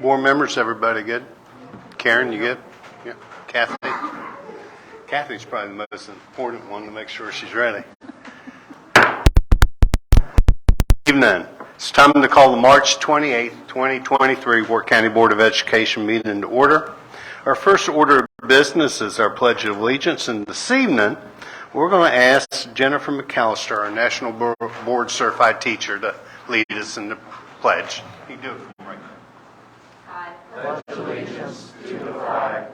Board members, everybody good? Karen, you good? Yeah. Kathy? Kathy's probably the most important one to make sure she's ready. Evening. It's time to call the March 28th, 2023 Warwick County Board of Education meeting into order. Our first order of business is our Pledge of Allegiance, and this evening we're going to ask Jennifer McAllister, our National Board Certified Teacher, to lead us in the pledge. You do it right now. I pledge allegiance to the flag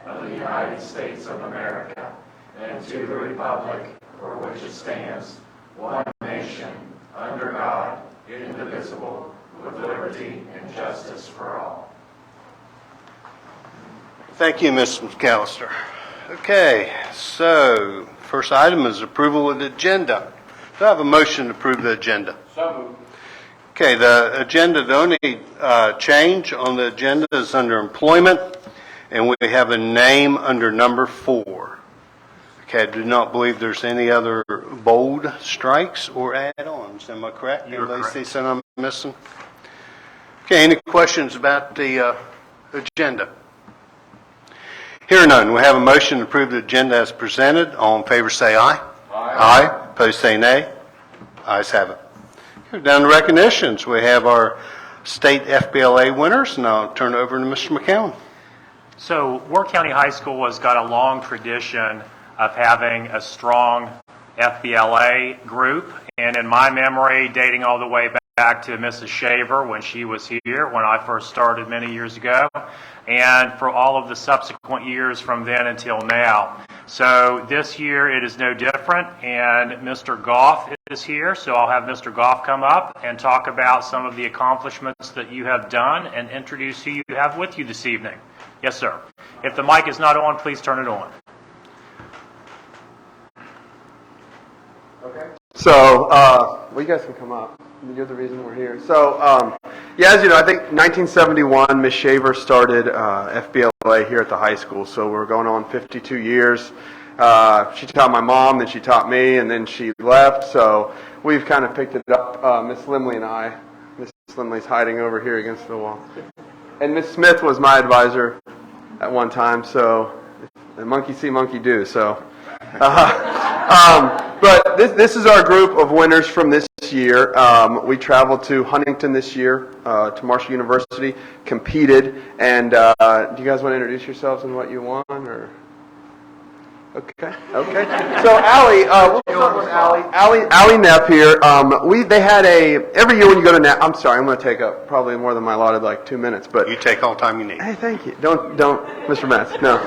of the United States of America and to the republic for which it stands, one nation, under God, indivisible, with liberty and justice for all. Thank you, Ms. McAllister. Okay, so first item is approval of the agenda. Do I have a motion to approve the agenda? So moved. Okay, the agenda, the only change on the agenda is under employment, and we have a name under number 4. Okay, I do not believe there's any other bold strikes or add-ons. Am I correct? You're correct. Anybody see something I'm missing? Okay, any questions about the agenda? Hearing none, we have a motion to approve the agenda as presented. All in favor say aye. Aye. Opposed say nay. Ayes have it. Down to recognitions. We have our state FBLA winners, and I'll turn it over to Mr. McCowan. So Warwick County High School has got a long tradition of having a strong FBLA group, and in my memory, dating all the way back to Mrs. Shaver when she was here, when I first started many years ago, and for all of the subsequent years from then until now. So this year it is no different, and Mr. Goff is here, so I'll have Mr. Goff come up and talk about some of the accomplishments that you have done and introduce who you have with you this evening. Yes, sir. If the mic is not on, please turn it on. Okay. So, well, you guys can come up. You're the reason we're here. So, yeah, as you know, I think 1971, Ms. Shaver started FBLA here at the high school. So we're going on 52 years. She taught my mom, then she taught me, and then she left. So we've kind of picked it up, Miss Limley and I. Miss Limley's hiding over here against the wall. And Miss Smith was my advisor at one time. So the monkey see, monkey do. So. But this is our group of winners from this year. We traveled to Huntington this year, to Marshall University, competed, and do you guys want to introduce yourselves and what you won? Or okay. So Allie, we'll start with Allie Neff here. They had every year when you go to Neff. I'm sorry, I'm going to take up probably more than my allotted 2 minutes, but You take all the time you need. hey, thank you. Don't, Mr. Metz. No.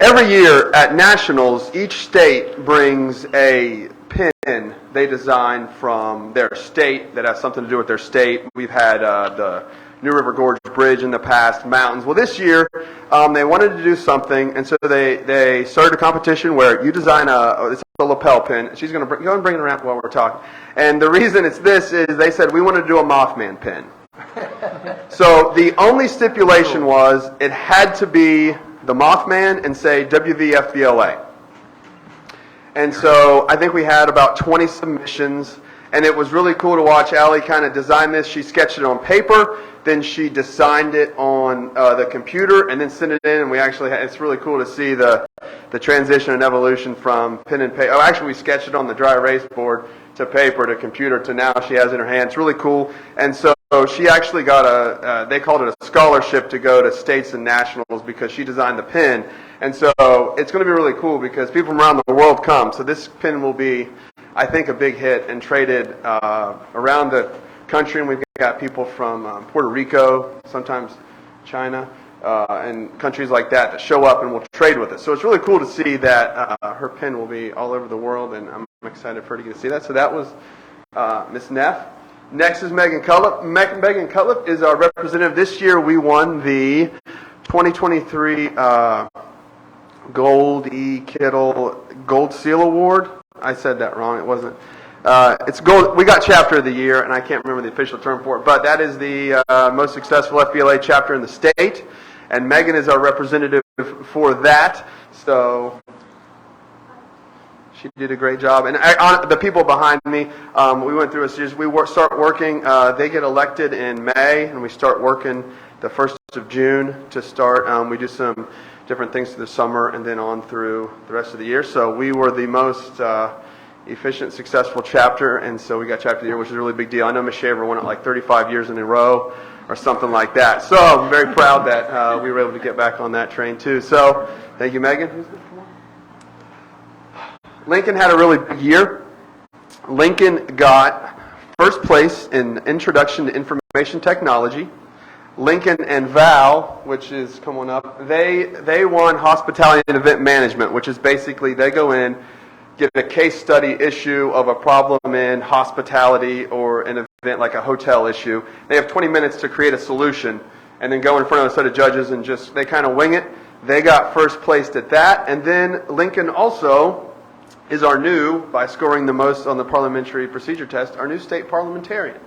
Every year at Nationals, each state brings a pin they design from their state that has something to do with their state. We've had the New River Gorge Bridge in the past, mountains. Well, this year they wanted to do something, and so they started a competition where you design it's a lapel pin. She's going to go and bring it around while we're talking. And the reason it's this is they said we wanted to do a Mothman pin. So the only stipulation was it had to be the Mothman and say WVFBLA. And so I think we had about 20 submissions, and it was really cool to watch Allie kind of design this. She sketched it on paper, then she designed it on the computer, and then sent it in, and we actually it's really cool to see the transition and evolution from pen and paper. Oh, actually we sketched it on the dry erase board to paper to computer to now she has it in her hand. It's really cool. And so she actually got they called it a scholarship to go to states and nationals because she designed the pin. And so it's going to be really cool because people from around the world come. So this pin will be, I think, a big hit and traded around the country. And we've got people from Puerto Rico, sometimes China, and countries like that show up and will trade with us. So it's really cool to see that her pin will be all over the world, and I'm excited for her to get to see that. So that was Miss Neff. Next is Megan Cullip. Megan Cullip is our representative. This year we won the 2023 Gold E. Kittle Gold Seal Award. I said that wrong. It wasn't. It's gold. We got Chapter of the Year, and I can't remember the official term for it, but that is the most successful FBLA chapter in the state, and Megan is our representative for that. So she did a great job. And the people behind me, we went through a series. We start working. They get elected in May, and we start working the 1st of June to start. We do some different things through the summer and then on through the rest of the year. So we were the most efficient, successful chapter, and so we got chapter of the year, which is a really big deal. I know Ms. Shaver won it like 35 years in a row or something like that. So I'm very proud that we were able to get back on that train too. So thank you, Megan. Lincoln had a really big year. Lincoln got first place in Introduction to Information Technology. Lincoln and Val, which is coming up, they won Hospitality and Event Management, which is basically they go in, get a case study issue of a problem in hospitality or an event like a hotel issue. They have 20 minutes to create a solution and then go in front of a set of judges and just, they kind of wing it. They got first place at that. And then Lincoln also is our new, by scoring the most on the parliamentary procedure test, our new state parliamentarian.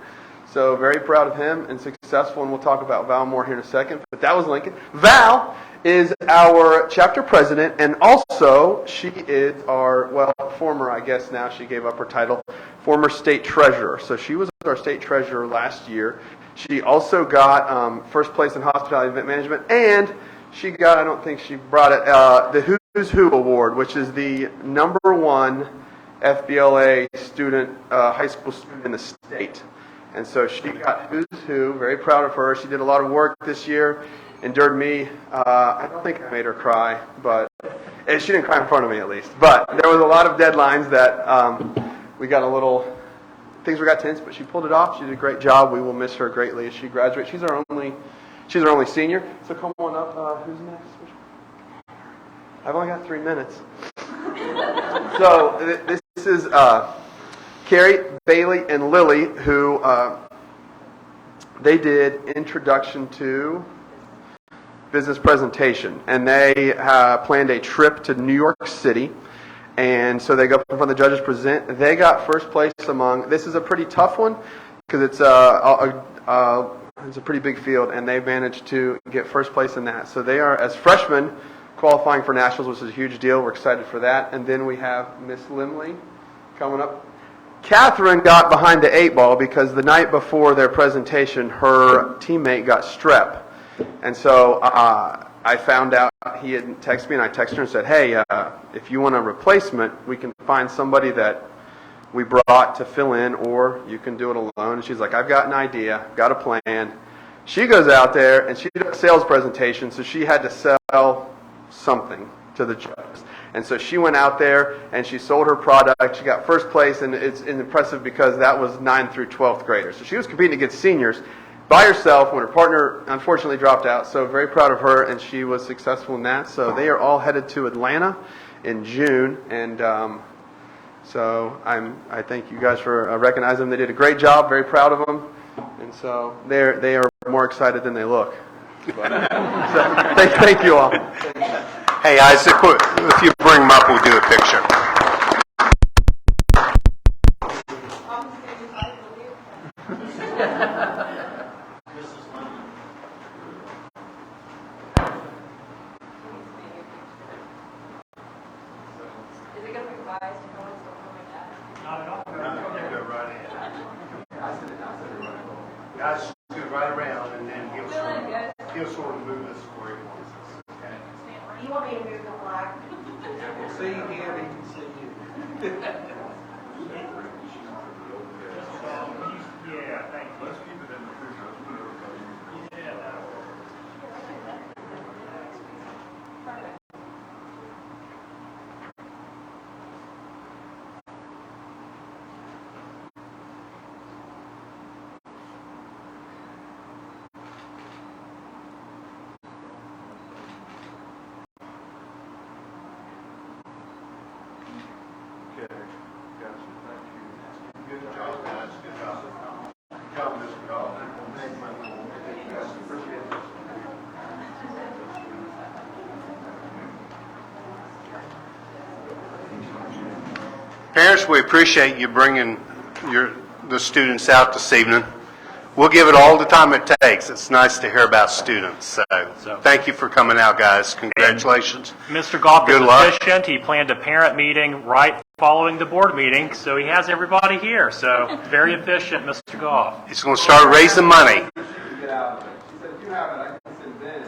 So very proud of him and successful, and we'll talk about Val more here in a second. But that was Lincoln. Val is our chapter president, and also she is our, well, former, I guess now she gave up her title, former state treasurer. So she was our state treasurer last year. She also got first place in hospitality event management, and she got, I don't think she brought it, the Who's Who Award, which is the #1 FBLA student, high school student in the state. And so she got Who's Who, very proud of her. She did a lot of work this year, endured me. I don't think I made her cry, but she didn't cry in front of me at least. But there was a lot of deadlines that we got a little, things got tense, but she pulled it off. She did a great job. We will miss her greatly as she graduates. She's our only senior. So come on up. Who's next? I've only got 3 minutes. So this is Carrie, Bailey, and Lily, who they did Introduction to Business Presentation, and they planned a trip to New York City, and so they go in front of the judges, present. They got first place among, this is a pretty tough one, because it's a pretty big field, and they managed to get first place in that. So they are, as freshmen, qualifying for nationals, which is a huge deal. We're excited for that. And then we have Miss Limley coming up. Catherine got behind the 8 ball because the night before their presentation, her teammate got strep. And so I found out he had texted me, and I texted her and said, hey, if you want a replacement, we can find somebody that we brought to fill in, or you can do it alone. And she's like, I've got an idea, got a plan. She goes out there, and she did a sales presentation, so she had to sell something to the judges. And so she went out there and she sold her product. She got first place, and it's impressive because that was 9th through 12th graders. So she was competing against seniors by herself when her partner unfortunately dropped out. So very proud of her, and she was successful in that. So they are all headed to Atlanta in June, and so I thank you guys for recognizing them. They did a great job. Very proud of them, and so they are more excited than they look. But, so, thank you all. Hey, Isaac, if you bring them up, we'll do a picture. Is it going to be wise to go and something like that? Not at all. Go right ahead. Guys, go right around, and then he'll sort of move us where he wants us. Okay? You want me to move the flag? See him, he can see you. Yeah, thank you. Let's keep it in the picture. Yeah, that'll work. Parents, we appreciate you bringing the students out this evening. We'll give it all the time it takes. It's nice to hear about students. So thank you for coming out, guys. Congratulations. Mr. Goff is Good luck. efficient. He planned a parent meeting right following the board meeting, so he has everybody here. So very efficient, Mr. Goff. He's going to start raising money. Get out of it. She said, if you have it, I can send Ben.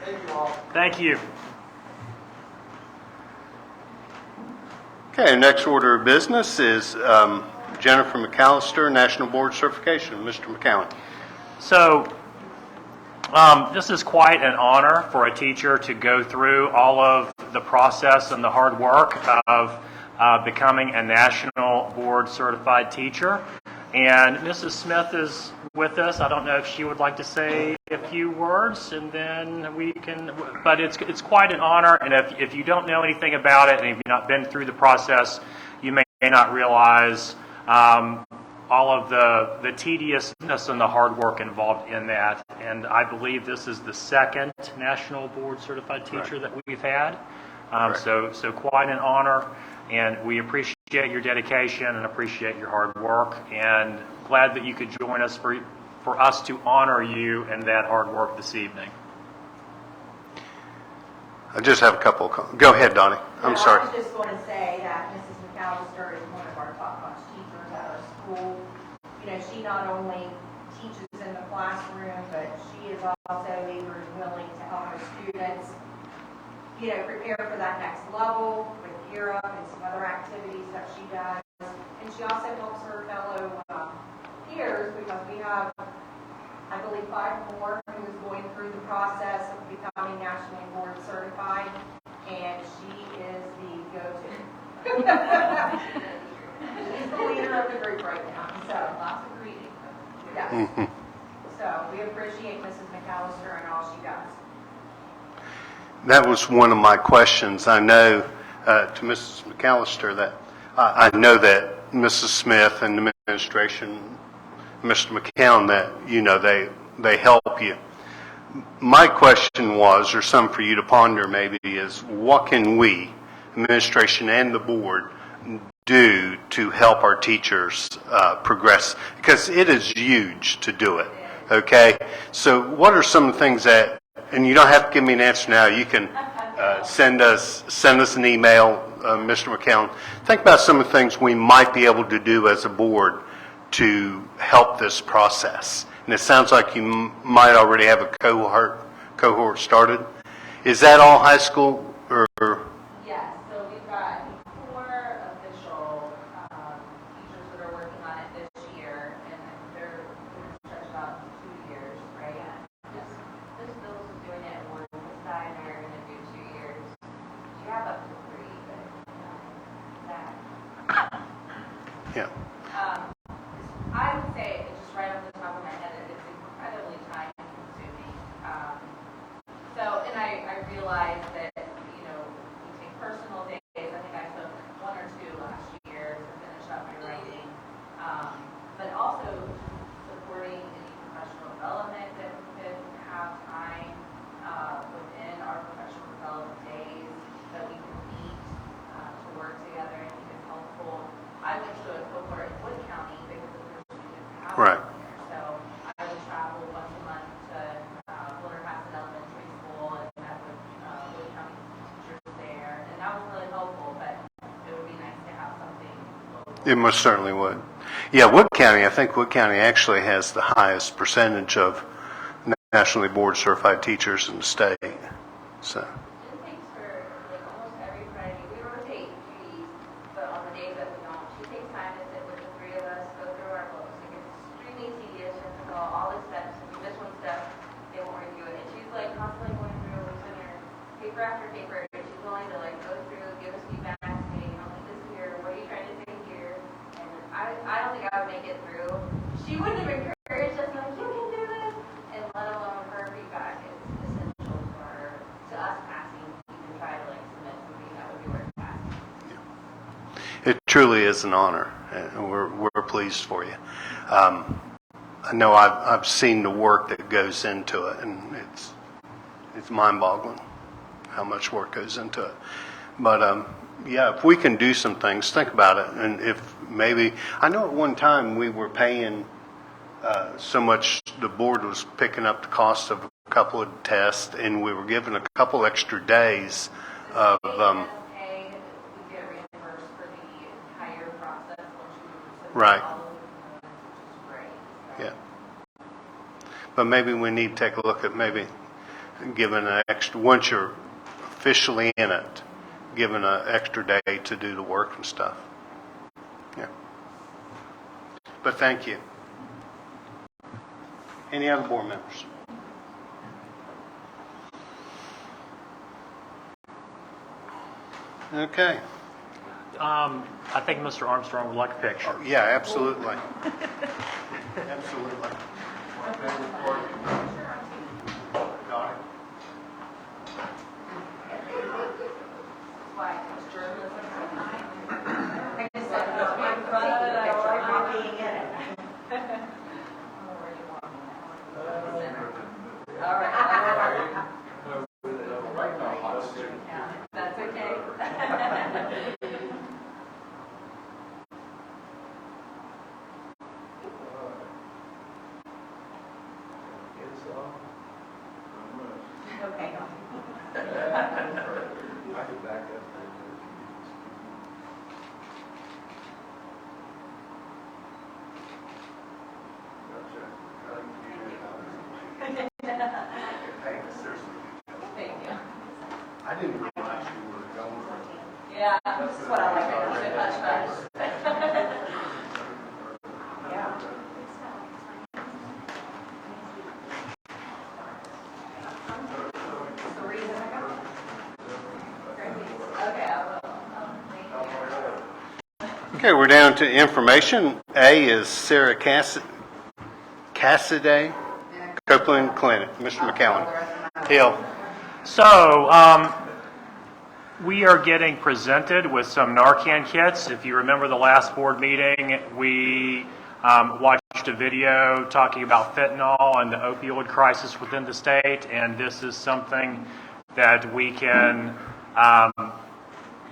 Thank you all. Thank you. Okay, next order of business is Jennifer McAllister, National Board Certification. Mr. McCowan. So this is quite an honor for a teacher to go through all of the process and the hard work of becoming a National Board Certified teacher. And Mrs. Smith is with us. I don't know if she would like to say a few words, and then we can, but it's quite an honor, and if you don't know anything about it, and if you've not been through the process, you may not realize all of the tediousness and the hard work involved in that. And I believe this is the second National Board Certified teacher that we've had. So quite an honor, and we appreciate your dedication and appreciate your hard work, and glad that you could join us for us to honor you and that hard work this evening. I just have a couple of Go ahead, Donnie. I'm sorry. I was just going to say that Mrs. McAllister is one of our top-notch teachers at our school. You know, she not only teaches in the classroom, but she is also eager and willing to help her students, you know, prepare for that next level with Gear Up and some other activities that she does. And she also helps her fellow peers, because we have, I believe, 5 more who is going through the process of becoming nationally board certified, and she is the go-to. She's the leader of the group right now, so lots of reading. Yes. So we appreciate Mrs. McAllister and all she does. That was one of my questions. I know to Mrs. McAllister that I know that Mrs. Smith and the administration, Mr. McCown, that they help you. My question was, or some for you to ponder maybe, is what can we, administration and the board, do to help our teachers progress? Because it is huge to do it. Okay, so what are some things that? And you don't have to give me an answer now. You can send us an email, Mr. McCown. Think about some of the things we might be able to do as a board to help this process. And it sounds like you might already have a cohort started. Is that all high school or? Yes, so we've got 4 official teachers that are working on it this year, and they're going to stretch about 2 years, right? Yes. This Phyllis is doing it, and we're this side, and they're going to do 2 years. You have up to 3, but that. Yeah. I would say, just right off the top of my head, it's incredibly time consuming. And I realize that, we take personal days. I think I took 1 or 2 last year to finish up my writing. But also supporting any professional development that we could have time within our professional development days that we can meet to work together. I think it's helpful. I went to a cohort in Wood County because of the students have Right. there. So I would travel once a month to Winterhaven Elementary School and met with Wood County teachers there, and that was really helpful. But it would be nice to have something local. It most certainly would. Yeah, Wood County, I think Wood County actually has the highest percentage of nationally board certified teachers in the state. So, It takes her almost every Friday. We rotate duties, but on the days that we don't, she takes time to sit with the 3 of us, go through our books. It gets extremely tedious. She has to follow all the steps. If you miss one step, they won't review it. And she's constantly going through, looking at paper after paper. And she's willing to go through, give us feedback, say, like this here, what are you trying to say here? And I don't think I would make it through. She wouldn't have encouraged us, you can do this, and let alone her feedback is essential to us passing. You can try to submit something that would be worth passing. it truly is an honor, and we're pleased for you. I know I've seen the work that goes into it, and it's mind-boggling how much work goes into it. But yeah, if we can do some things, think about it. And if maybe, I know at one time we were paying so much, the board was picking up the cost of couple of tests, and we were given a couple extra days of, ASA, we get reimbursed for the entire process once you submit Right. all of them, which is great. yeah. But maybe we need to take a look at maybe giving an extra, once you're officially in it, giving an extra day to do the work and stuff. Yeah. But thank you. Any other board members? Okay. I think Mr. Armstrong would like a picture. Yeah, absolutely. Absolutely. I just said, I'm in front of it, I like not being in it. All right. That's okay. Okay. Thank you. I didn't realize you were going for it. Yeah, this is what I like to keep it hush hush. Yeah. It's the reason I got it. Okay, I will. Thank you. Okay, we're down to information. A is Sarah Cassidy, Copeland Clinic. Mr. McCallum. Hill. So, we are getting presented with some Narcan kits. If you remember the last board meeting, we watched a video talking about fentanyl and the opioid crisis within the state, and this is something that we can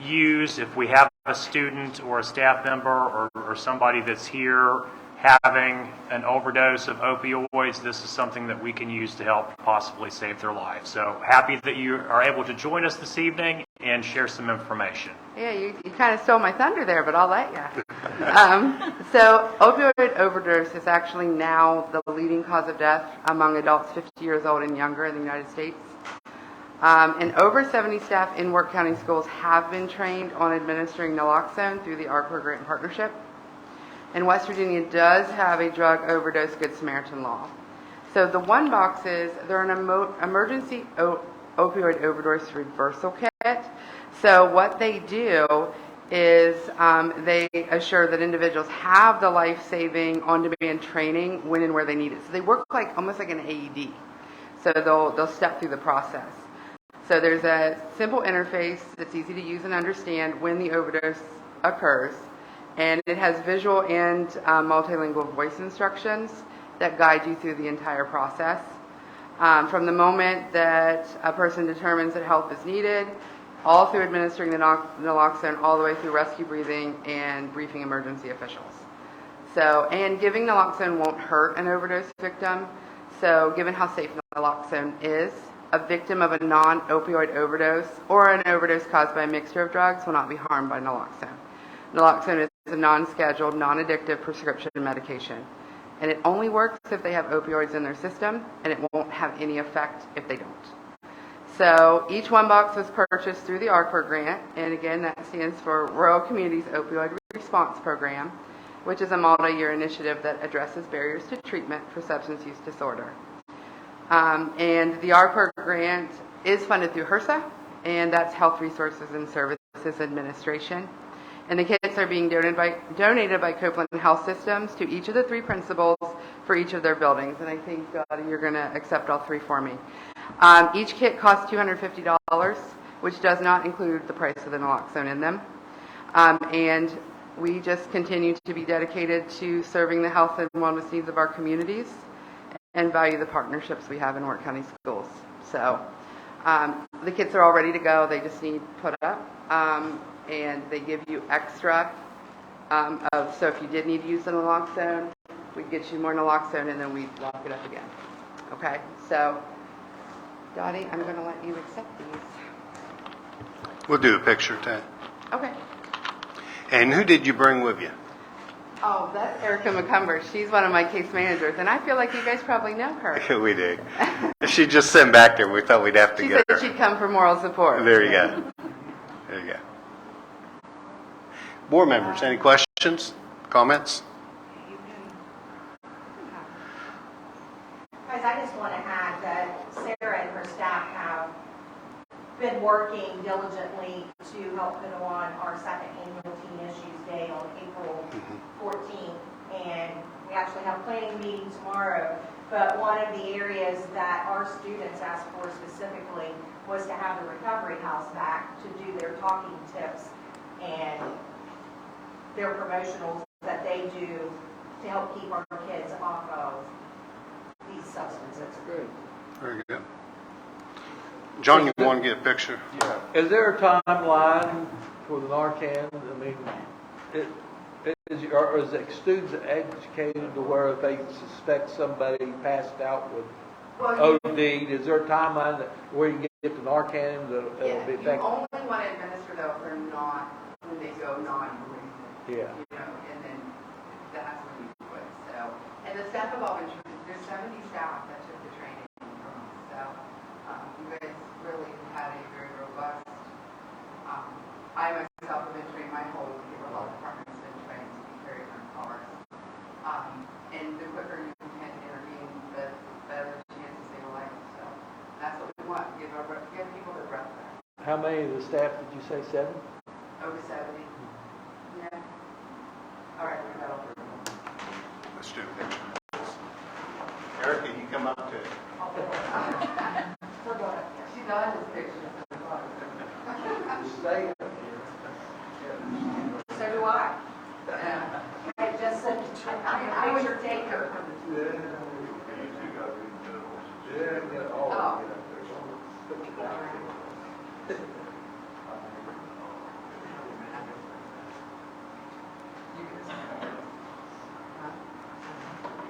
use if we have a student or a staff member or somebody that's here having an overdose of opioids. This is something that we can use to help possibly save their life. So happy that you are able to join us this evening and share some information. Yeah, you kind of stole my thunder there, but I'll let you. So opioid overdose is actually now the leading cause of death among adults 50 years old and younger in the United States. And over 70 staff in Work County schools have been trained on administering naloxone through the ARPA grant partnership. And West Virginia does have a drug overdose Good Samaritan law. So the one boxes, they're an emergency opioid overdose reversal kit. So what they do is they assure that individuals have the life-saving on-demand training when and where they need it. So they work almost like an AED. So they'll step through the process. So there's a simple interface that's easy to use and understand when the overdose occurs. And it has visual and multilingual voice instructions that guide you through the entire process. From the moment that a person determines that help is needed, all through administering the naloxone, all the way through rescue breathing and briefing emergency officials. So, and giving naloxone won't hurt an overdose victim. So, given how safe naloxone is, a victim of a non-opioid overdose or an overdose caused by a mixture of drugs will not be harmed by naloxone. Naloxone is a non-scheduled, non-addictive prescription medication. And it only works if they have opioids in their system, and it won't have any effect if they don't. So each one box was purchased through the ARPA grant, and again, that stands for Rural Communities Opioid Response Program, which is a multi-year initiative that addresses barriers to treatment for substance use disorder. And the ARPA grant is funded through HRSA, and that's Health Resources and Services Administration. And the kits are being donated by Copeland Health Systems to each of the three principals for each of their buildings. And I think, you're going to accept all three for me. Each kit costs $250, which does not include the price of the naloxone in them. And we just continue to be dedicated to serving the health and wellness needs of our communities and value the partnerships we have in Work County schools. So the kits are all ready to go. They just need put up. And they give you extra so if you did need to use the naloxone, we'd get you more naloxone and then we'd lock it up again. Okay, so Dottie, I'm going to let you accept these. We'll do a picture tag. Okay. And who did you bring with you? Oh, that's Erica McCumber. She's one of my case managers, and I feel like you guys probably know her. We do. She just sent back there. We thought we'd have to She get said her. she'd come for moral support. There you go. There you go. Board members, any questions, comments? Guys, I just want to add that Sarah and her staff have been working diligently to help put on our second annual Teen Issues Day on April 14th. And we actually have a planning meeting tomorrow. But one of the areas that our students asked for specifically was to have the Recovery House back to do their talking tips and their promotionals that they do to help keep our kids off of these substances. Good. Very good. John, you want to get a picture? Is there a timeline for the Narcan? I mean, is the students educated to where if they suspect somebody passed out with OD, is there a timeline where you can get the Narcan that'll be You effective? only want to administer though for not, when they go non-urinated. Yeah. You know, and then that's when you quit, so. And the staff have all been, there's 70 staff that took the training from us, so, you guys really had a very robust, I myself have been trained my whole behavioral health department has been trained to be very cars. And the quicker you can intervene, the better chance to save a life, so that's what we want, give people their breath back. How many of the staff did you say, 7? Over 70. Yeah. All right, we're done. Let's do a picture. Erica, you come up to it. She does this picture. Stay. So do I. I just said, I would take her. Oh.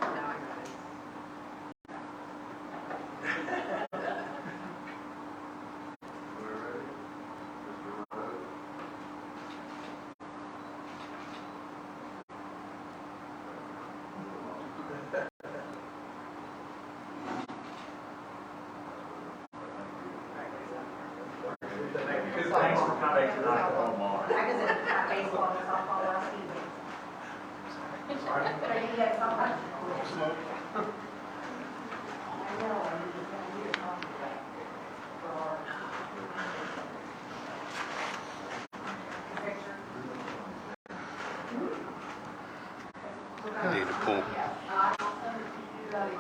Now I got it. Thanks for coming tonight, Omar. I was at baseball and softball last evening. But you get someone. I know, I need to get a contract for our picture. I need to pull.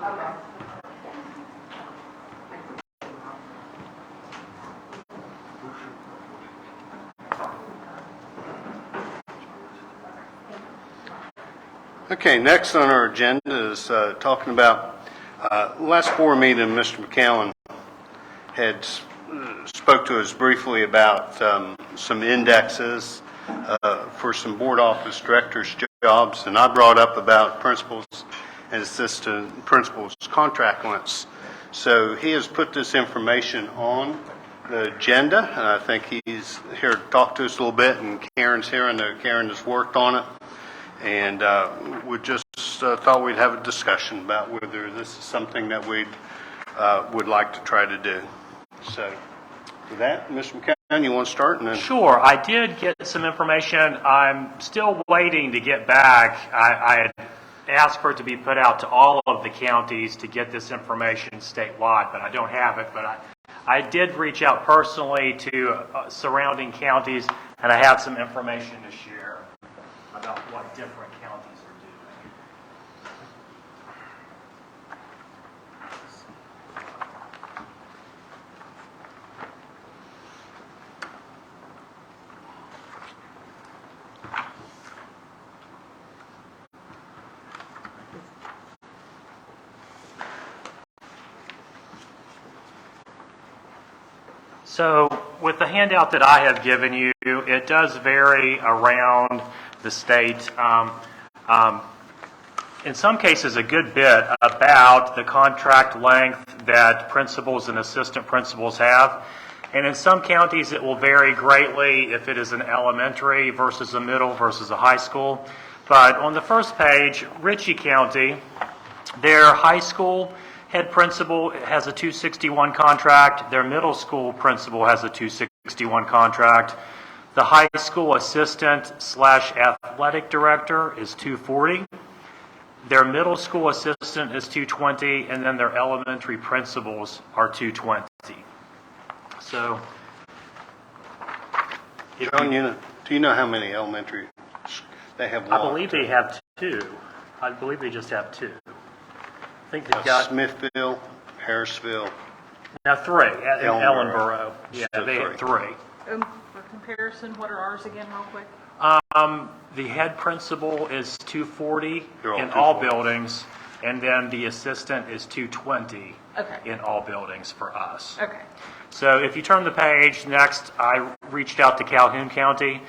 Okay. Okay, next on our agenda is talking about, last board meeting, Mr. McAllen had spoke to us briefly about some indexes for some board office directors' jobs, and I brought up about principals and assistant principals' contract lengths. So he has put this information on the agenda, and I think he's here to talk to us a little bit, and Karen's here. I know Karen has worked on it. And we just thought we'd have a discussion about whether this is something that we would like to try to do. So with that, Mr. McCann, you want to start? And then Sure, I did get some information. I'm still waiting to get back. I had asked for it to be put out to all of the counties to get this information statewide, but I don't have it. But I did reach out personally to surrounding counties, and I have some information to share about what different counties are doing. So with the handout that I have given you, it does vary around the state. in some cases, a good bit about the contract length that principals and assistant principals have. And in some counties, it will vary greatly if it is an elementary versus a middle versus a high school. But on the first page, Ritchie County, their high school head principal has a 261 contract. Their middle school principal has a 261 contract. The high school assistant / athletic director is 240. Their middle school assistant is 220, and then their elementary principals are 220. So, John, do you know how many elementary they have? I believe they have two. I believe they just have two. I think they've got Smithville, Harrisville. now three at Ellenboro. Ellenboro. Yeah, So they have three. For comparison, what are ours again, real quick? The head principal is 240 They're all in all 240. buildings, and then the assistant is 220 Okay. in all buildings for us. Okay. So if you turn the page, next I reached out to Calhoun County,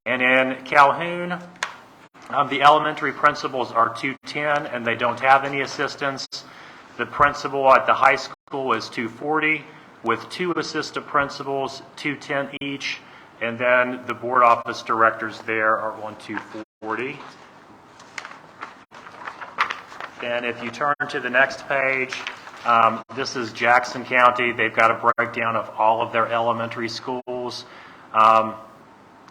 and in Calhoun, the elementary principals are 210, and they don't have any assistants. The principal at the high school is 240, with two assistant principals, 210 each, and then the board office directors there are on 240. And if you turn to the next page, this is Jackson County. They've got a breakdown of all of their elementary schools.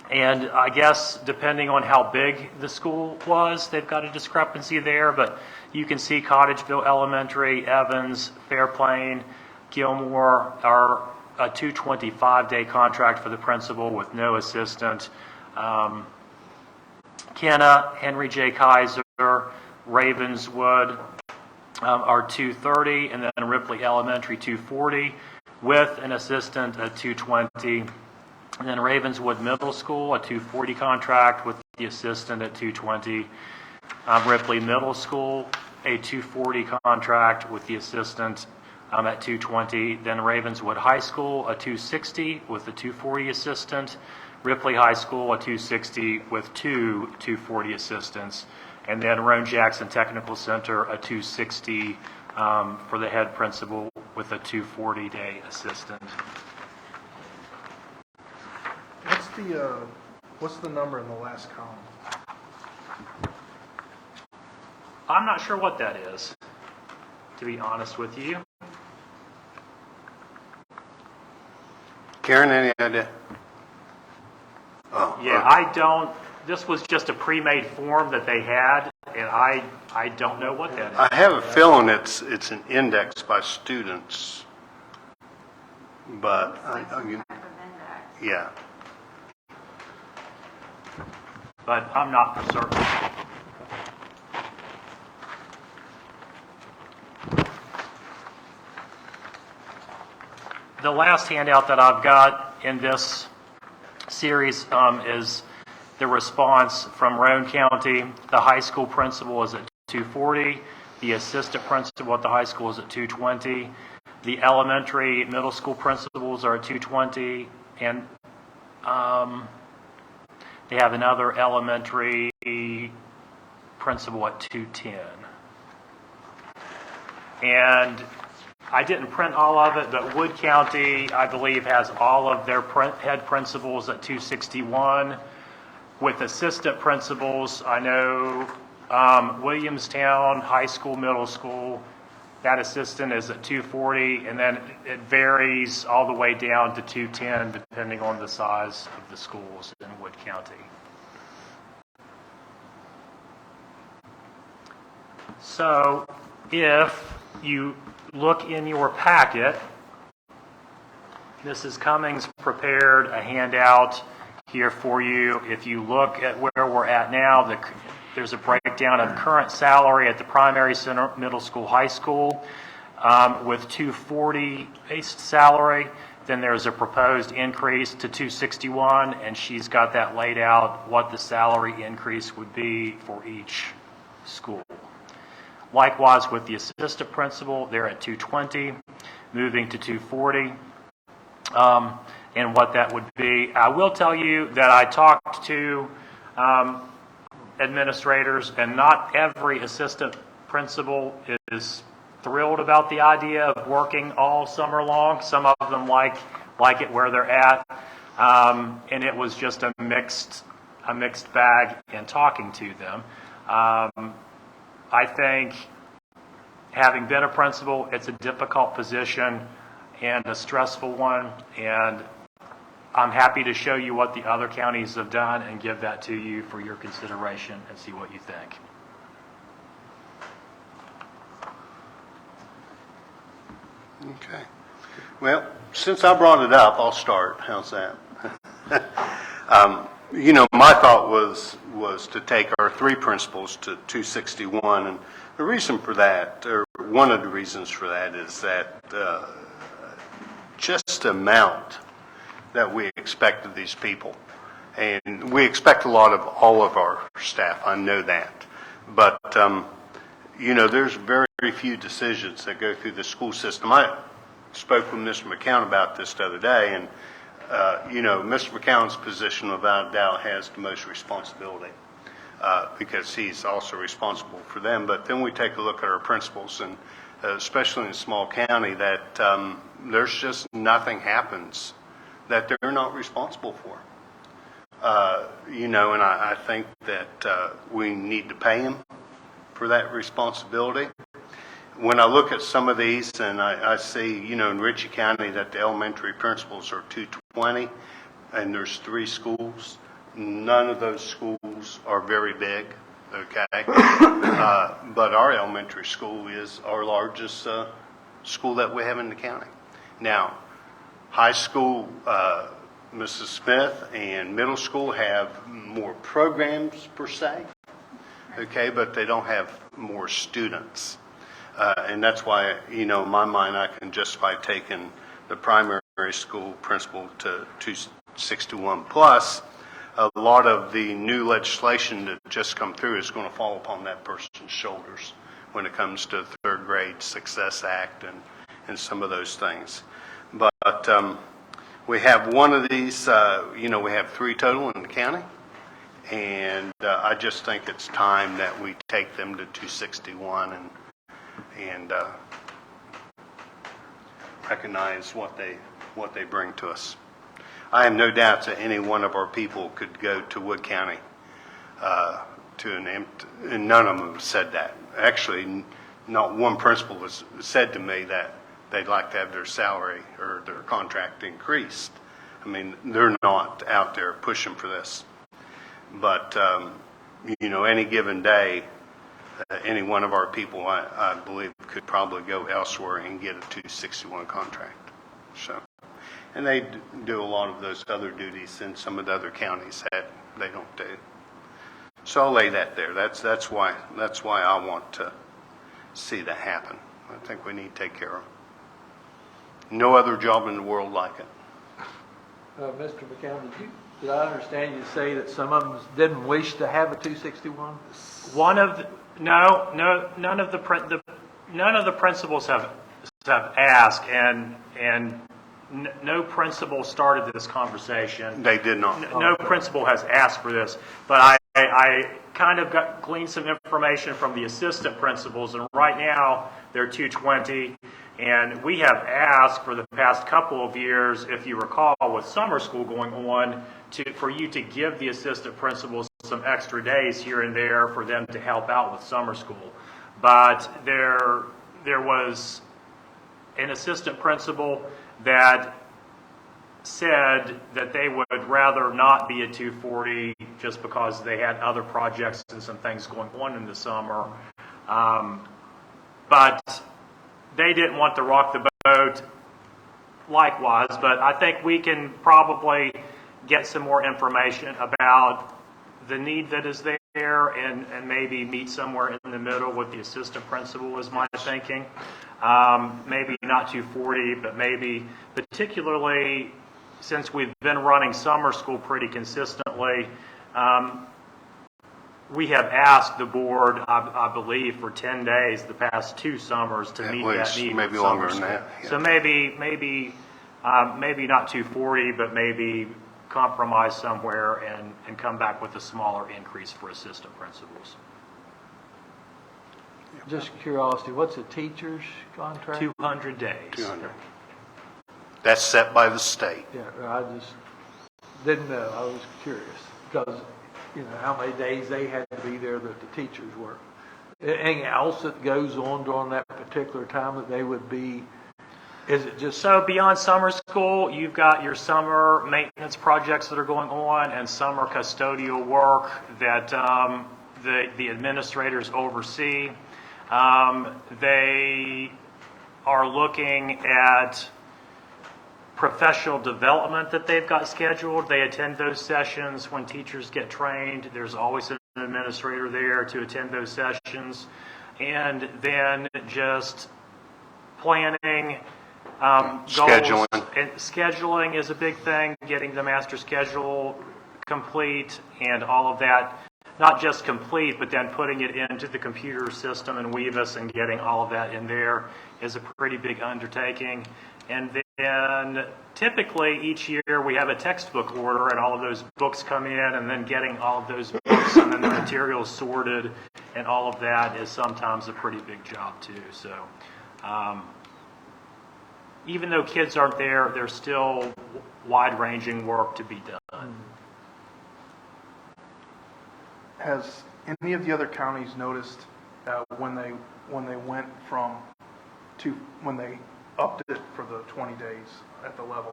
And I guess depending on how big the school was, they've got a discrepancy there. But you can see Cottageville Elementary, Evans, Fairplain, Gilmore are a 225-day contract for the principal with no assistant. Kenna, Henry J. Kaiser, Ravenswood are 230, and then Ripley Elementary 240 with an assistant at 220. And then Ravenswood Middle School, a 240 contract with the assistant at 220. Ripley Middle School, a 240 contract with the assistant at 220. Then Ravenswood High School, a 260 with a 240 assistant. Ripley High School, a 260 with two 240 assistants. And then Roane Jackson Technical Center, a 260 for the head principal with a 240-day assistant. What's the number in the last column? I'm not sure what that is, to be honest with you. Karen, any idea? Oh, Yeah, I don't, this was just a pre-made form that they had, and I don't know what that is. I have a feeling it's an index by students, but yeah. But I'm not for certain. The last handout that I've got in this series is the response from Roane County. The high school principal is at 240. The assistant principal at the high school is at 220. The elementary, middle school principals are at 220. And they have another elementary principal at 210. And I didn't print all of it, but Wood County, I believe, has all of their head principals at 261. With assistant principals, I know Williamstown High School, Middle School, that assistant is at 240, and then it varies all the way down to 210, depending on the size of the schools in Wood County. So if you look in your packet, Mrs. Cummings prepared a handout here for you. If you look at where we're at now, there's a breakdown of current salary at the primary center, middle school, high school, with 240 based salary. Then there's a proposed increase to 261, and she's got that laid out, what the salary increase would be for each school. Likewise, with the assistant principal, they're at 220, moving to 240, and what that would be. I will tell you that I talked to administrators, and not every assistant principal is thrilled about the idea of working all summer long. Some of them like it where they're at, and it was just a mixed bag in talking to them. I think, having been a principal, it's a difficult position and a stressful one, and I'm happy to show you what the other counties have done and give that to you for your consideration and see what you think. Okay. Well, since I brought it up, I'll start. How's that? My thought was to take our 3 principals to 261, and the reason for that, or one of the reasons for that, is that just the amount that we expect of these people, and we expect a lot of all of our staff. I know that, but there's very few decisions that go through the school system. I spoke with Mr. McCown about this the other day, and Mr. McCown's position without a doubt has the most responsibility because he's also responsible for them. But then we take a look at our principals, and especially in a small county, that there's just nothing happens that they're not responsible for. And I think that we need to pay them for that responsibility. When I look at some of these, and I see, in Ritchie County that the elementary principals are 220, and there's 3 schools. None of those schools are very big, okay? But our elementary school is our largest school that we have in the county. Now, high school, Mrs. Smith, and middle school have more programs per se, okay, but they don't have more students. And that's why, in my mind, I can justify taking the primary school principal to 261 plus. A lot of the new legislation that just come through is going to fall upon that person's shoulders when it comes to the 3rd grade Success Act and some of those things. But we have one of these, we have 3 total in the county, and I just think it's time that we take them to 261 and recognize what they bring to us. I have no doubt that any one of our people could go to Wood County to an empty, and none of them said that. Actually, not one principal has said to me that they'd like to have their salary or their contract increased. I mean, they're not out there pushing for this. But, any given day, any one of our people, I believe, could probably go elsewhere and get a 261 contract. So, and they do a lot of those other duties in some of the other counties that they don't do. So I'll lay that there. That's why I want to see that happen. I think we need to take care of it. No other job in the world like it. Mr. McCown, did I understand you say that some of them didn't wish to have a 261? None of the principals have asked, and no principal started this conversation. They did not. No principal has asked for this, but I kind of gleaned some information from the assistant principals, and right now they're 220, and we have asked for the past couple of years, if you recall, with summer school going on, for you to give the assistant principals some extra days here and there for them to help out with summer school. But there was an assistant principal that said that they would rather not be at 240 just because they had other projects and some things going on in the summer. But they didn't want to rock the boat likewise, but I think we can probably get some more information about the need that is there and maybe meet somewhere in the middle with the assistant principal is my thinking. Maybe not 240, but maybe particularly since we've been running summer school pretty consistently, we have asked the board, I believe, for 10 days the past 2 summers to meet that need. Maybe with longer summer than school. that. Yeah. So maybe not 240, but maybe compromise somewhere and come back with a smaller increase for assistant principals. Just curiosity, what's a teacher's contract? 200 days. 200. That's set by the state. Yeah, I just didn't know. I was curious because, how many days they had to be there that the teachers work. Anything else that goes on during that particular time that they would be, is it just... So beyond summer school, you've got your summer maintenance projects that are going on and summer custodial work that the administrators oversee. They are looking at professional development that they've got scheduled. They attend those sessions when teachers get trained. There's always an administrator there to attend those sessions. And then just planning, Scheduling. goals. And scheduling is a big thing, getting the master schedule complete and all of that. Not just complete, but then putting it into the computer system and Weavis and getting all of that in there is a pretty big undertaking. And then typically each year we have a textbook order and all of those books come in, and then getting all of those books and then the materials sorted and all of that is sometimes a pretty big job too. So even though kids aren't there, there's still wide-ranging work to be done. Has any of the other counties noticed when they went when they upped it for the 20 days at the level,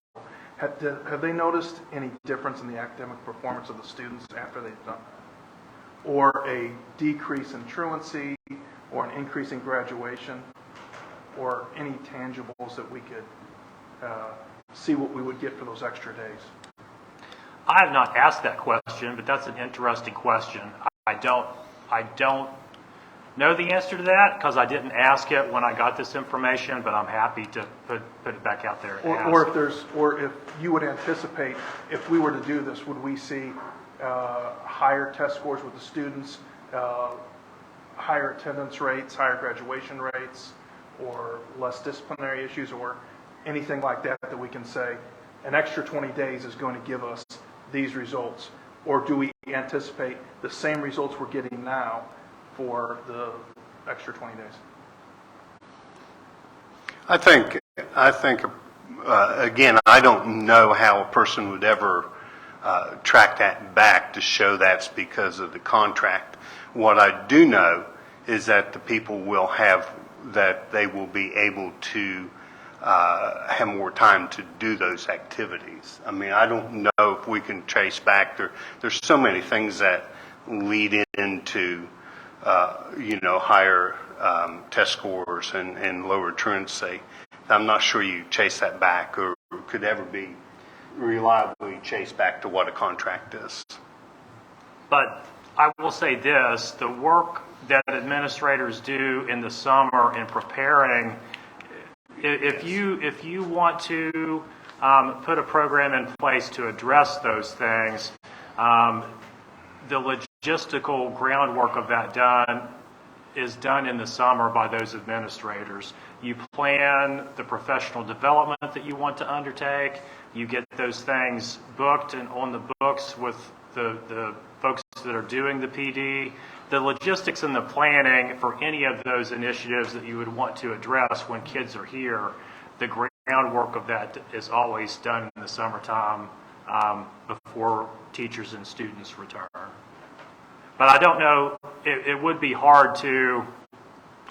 have they noticed any difference in the academic performance of the students after they've done that? Or a decrease in truancy, or an increase in graduation, or any tangibles that we could see what we would get for those extra days? I have not asked that question, but that's an interesting question. I don't know the answer to that because I didn't ask it when I got this information, but I'm happy to put it back out there and ask. Or if you would anticipate, if we were to do this, would we see higher test scores with the students, higher attendance rates, higher graduation rates, or less disciplinary issues, or anything like that that we can say an extra 20 days is going to give us these results? Or do we anticipate the same results we're getting now for the extra 20 days? I think, again, I don't know how a person would ever track that back to show that's because of the contract. What I do know is that the people will they will be able to have more time to do those activities. I mean, I don't know if we can trace back. There's so many things that lead into, higher test scores and lower truancy. I'm not sure you chase that back or could ever be reliably chased back to what a contract is. But I will say this, the work that administrators do in the summer in preparing, if you want to put a program in place to address those things, the logistical groundwork of that is done in the summer by those administrators. You plan the professional development that you want to undertake. You get those things booked and on the books with the folks that are doing the PD. The logistics and the planning for any of those initiatives that you would want to address when kids are here, the groundwork of that is always done in the summertime before teachers and students return. But I don't know, it would be hard to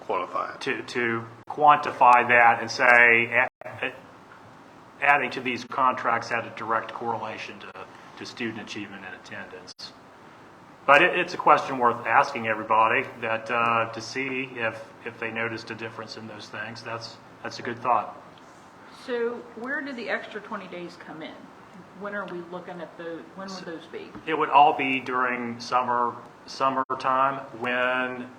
Qualify it. to quantify that and say adding to these contracts had a direct correlation to student achievement and attendance. But it's a question worth asking everybody that to see if they noticed a difference in those things. That's a good thought. So where did the extra 20 days come in? When are we looking at when would those be? It would all be during summertime when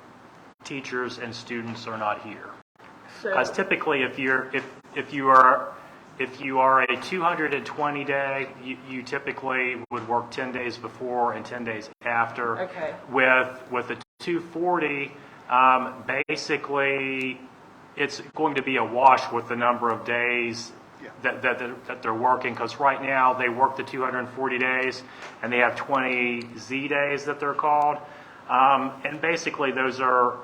teachers and students are not here. Because typically, if you are a 220 day, you typically would work 10 days before and 10 days after. Okay. With a 240, basically, it's going to be a wash with the number of days that they're working, because right now they work the 240 days and they have 20 Z days that they're called. And basically those are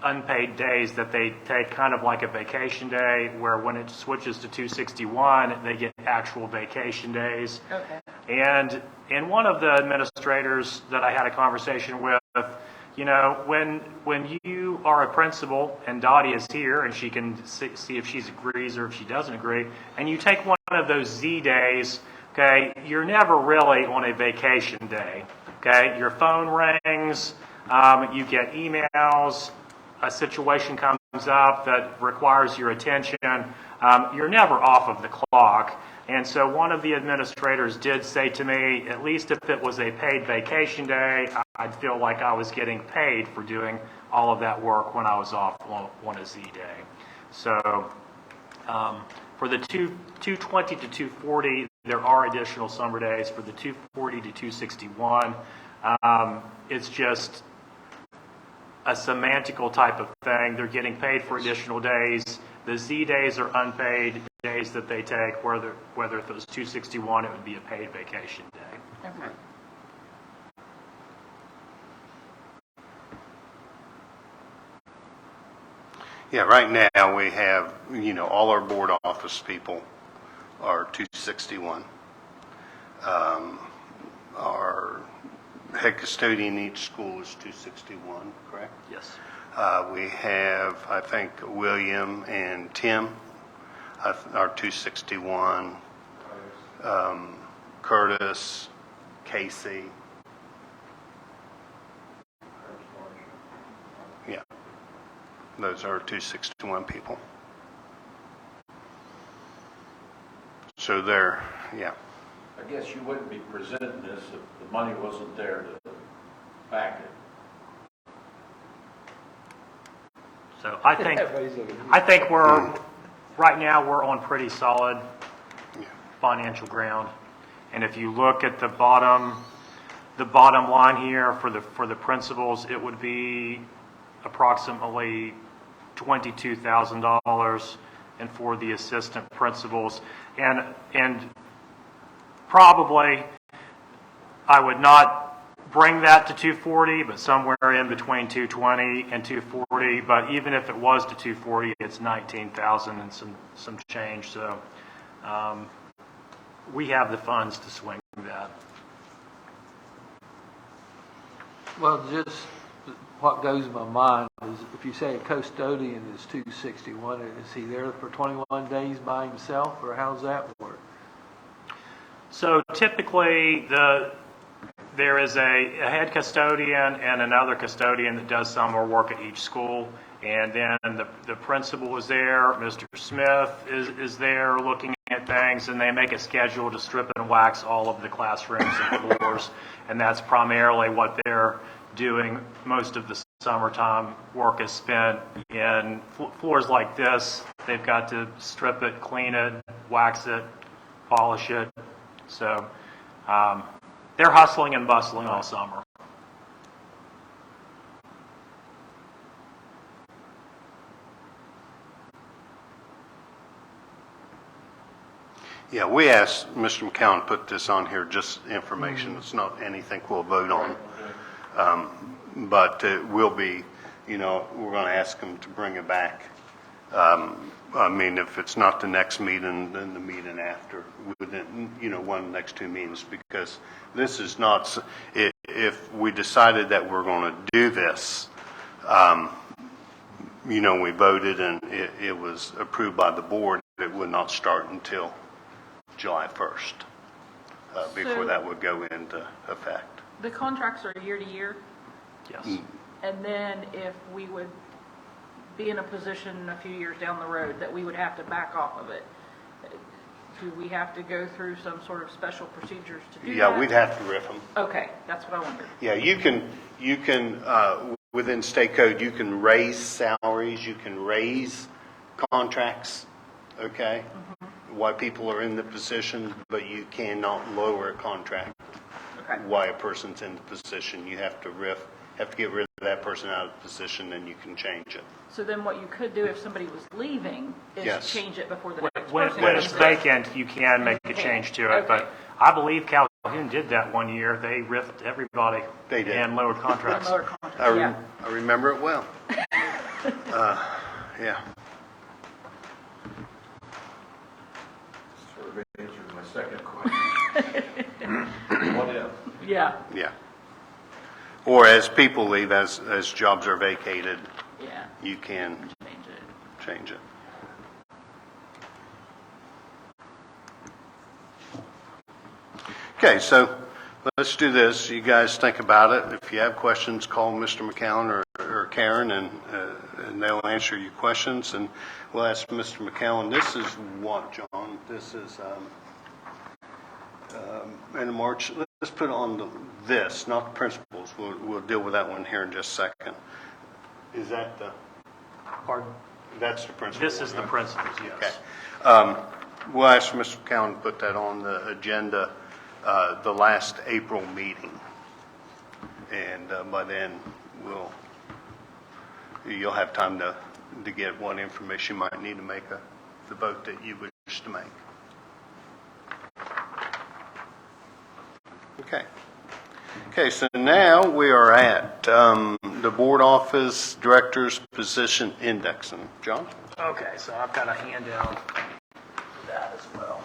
unpaid days that they take, kind of like a vacation day, where when it switches to 261, they get actual vacation days. Okay. And one of the administrators that I had a conversation with, you know, when you are a principal, and Dottie is here, and she can see if she agrees or if she doesn't agree, and you take one of those Z days, okay, you're never really on a vacation day, okay? Your phone rings, you get emails, a situation comes up that requires your attention, you're never off of the clock. And so one of the administrators did say to me, at least if it was a paid vacation day, I'd feel like I was getting paid for doing all of that work when I was off on a Z day. So for the 220 to 240, there are additional summer days. For the 240 to 261, it's just a semantical type of thing. They're getting paid for additional days. The Z days are unpaid days that they take, whether if it was 261, it would be a paid vacation day. Okay. Yeah, right now we have, you know, all our board office people are 261. Our head custodian in each school is 261, correct? Yes. We have, I think, William and Tim are 261. Curtis, Casey. Yeah. Those are 261 people. So they're, yeah. I guess you wouldn't be presenting this if the money wasn't there to back it. So I think we're, right now, we're on pretty solid financial ground. And if you look at the bottom line here for the principals, it would be approximately $22,000, and for the assistant principals. And probably I would not bring that to 240, but somewhere in between 220 and 240. But even if it was to 240, it's 19,000 and some change. So we have the funds to swing that. Well, just what goes in my mind is if you say a custodian is 261, is he there for 21 days by himself, or how's that work? So typically, there is a head custodian and another custodian that does summer work at each school, and then the principal is there, Mr. Smith is there looking at things, and they make a schedule to strip and wax all of the classrooms and floors, and that's primarily what they're doing. Most of the summertime work is spent in floors like this. They've got to strip it, clean it, wax it, polish it. So they're hustling and bustling all summer. Yeah, we asked Mr. McCown to put this on here, just information. It's not anything we'll vote on. But it will be, you know, we're going to ask him to bring it back. I mean, if it's not the next meeting, then the meeting after, within, you know, one of the next two meetings, because this is not, if we decided that we're going to do this, you know, we voted and it was approved by the board, it would not start until July 1st, before So- that would go into effect. The contracts are year to year, Yes. and then if we would be in a position a few years down the road that we would have to back off of it, do we have to go through some sort of special procedures to do that? Yeah, we'd have to riff them. Okay, that's what I wondered. Yeah, you can, within state code, you can raise salaries, you can raise contracts, okay? While people are in the position, but you cannot lower a contract Okay. while a person's in the position. You have to get rid that person out of the position, then you can change it. So then what you could do if somebody was leaving is Yes. change it before the next When person. when it's comes in. vacant, you can make a change to it, but I believe Calhoun did that one year. They riffed everybody. They did. And lowered contracts. Lower contract, I yeah. remember it well. Yeah. Sort of answered my second question. What if? Yeah, Yeah. Or as people leave, as jobs are vacated, yeah, you can change it. change it. Okay, so let's do this. You guys think about it. If you have questions, call Mr. McCown or Karen, and they'll answer your questions. And we'll ask Mr. McCown, this is what, John? This is in March. Let's put on this, not the principals. We'll deal with that one here in just a second. Is that the, Pardon? that's the principal? This is the principals, yes. Okay. We'll ask Mr. McCown to put that on the agenda, the last April meeting. And by then, you'll have time to get what information you might need to make the vote that you wish to make. Okay. Okay, so now we are at the board office director's position indexing. John? Okay, so I've got a handout for that as well.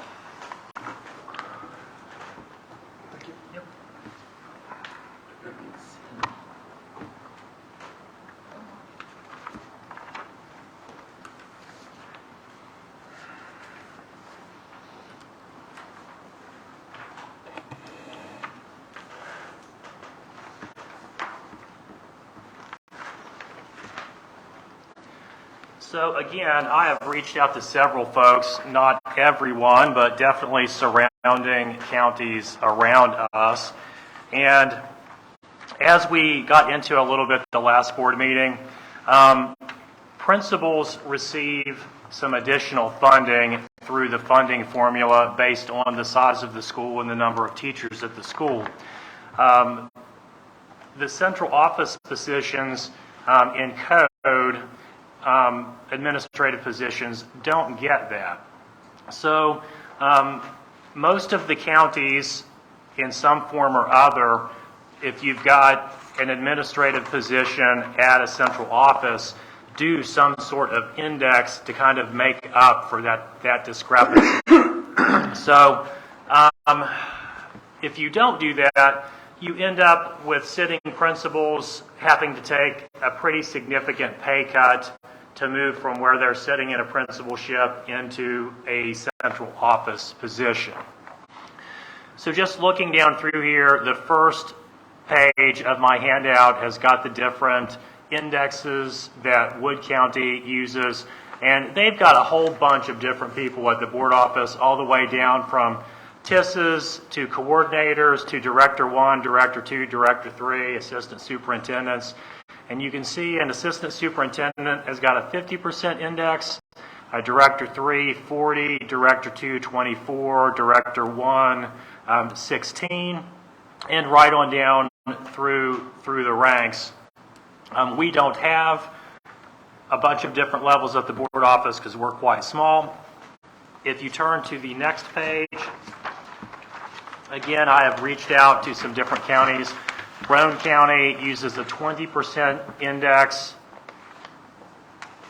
Yep. So again, I have reached out to several folks, not everyone, but definitely surrounding counties around us. And as we got into a little bit the last board meeting, principals receive some additional funding through the funding formula based on the size of the school and the number of teachers at the school. The central office positions in code, administrative positions don't get that. So most of the counties, in some form or other, if you've got an administrative position at a central office, do some sort of index to kind of make up for that discrepancy. So if you don't do that, you end up with sitting principals having to take a pretty significant pay cut to move from where they're sitting in a principalship into a central office position. So just looking down through here, the first page of my handout has got the different indexes that Wood County uses, and they've got a whole bunch of different people at the board office, all the way down from TISs to coordinators to Director 1, Director 2, Director 3, Assistant Superintendents. And you can see an Assistant Superintendent has got a 50% index, a Director 3, 40, Director 2, 24, Director 1, 16, and right on down through the ranks. We don't have a bunch of different levels at the board office because we're quite small. If you turn to the next page, again, I have reached out to some different counties. Roane County uses a 20% index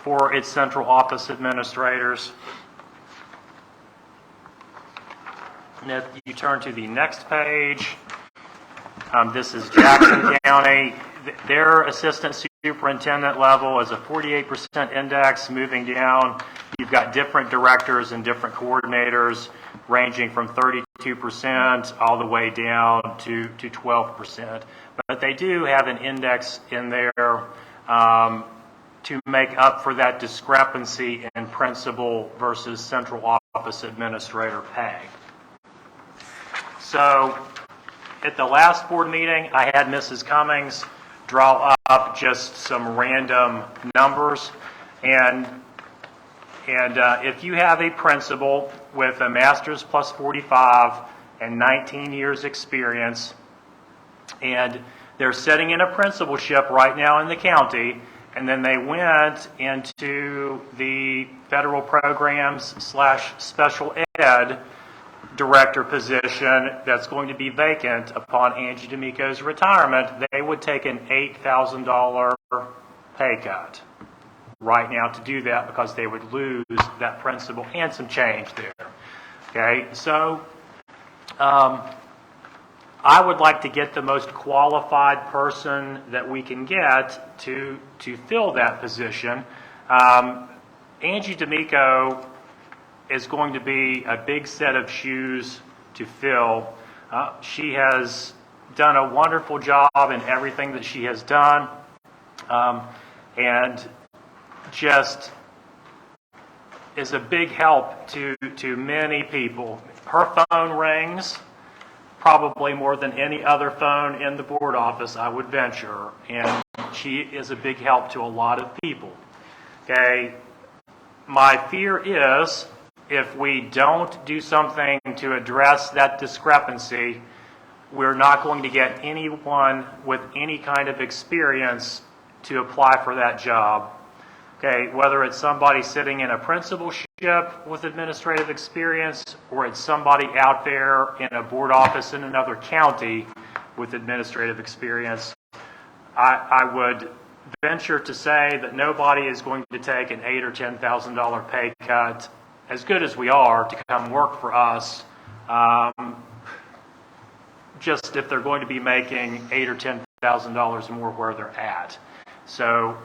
for its central office administrators. And if you turn to the next page, this is Jackson County. Their assistant superintendent level is a 48% index. Moving down, you've got different directors and different coordinators ranging from 32% all the way down to 12%. But they do have an index in there to make up for that discrepancy in principal versus central office administrator pay. So at the last board meeting, I had Mrs. Cummings draw up just some random numbers. And if you have a principal with a master's plus 45 and 19 years experience, and They're sitting in a principalship right now in the county, and then they went into the federal programs / special ed director position that's going to be vacant upon Angie D'Amico's retirement. They would take an $8,000 pay cut right now to do that because they would lose that principal and some change there. Okay, so I would like to get the most qualified person that we can get to fill that position. Angie D'Amico is going to be a big set of shoes to fill. She has done a wonderful job in everything that she has done, and just is a big help to many people. Her phone rings probably more than any other phone in the board office, I would venture, and she is a big help to a lot of people. Okay, my fear is if we don't do something to address that discrepancy, we're not going to get anyone with any kind of experience to apply for that job. Okay, whether it's somebody sitting in a principalship with administrative experience or it's somebody out there in a board office in another county with administrative experience, I would venture to say that nobody is going to take an $8,000 or $10,000 pay cut, as good as we are, to come work for us, just if they're going to be making $8,000 or $10,000 more where they're at. So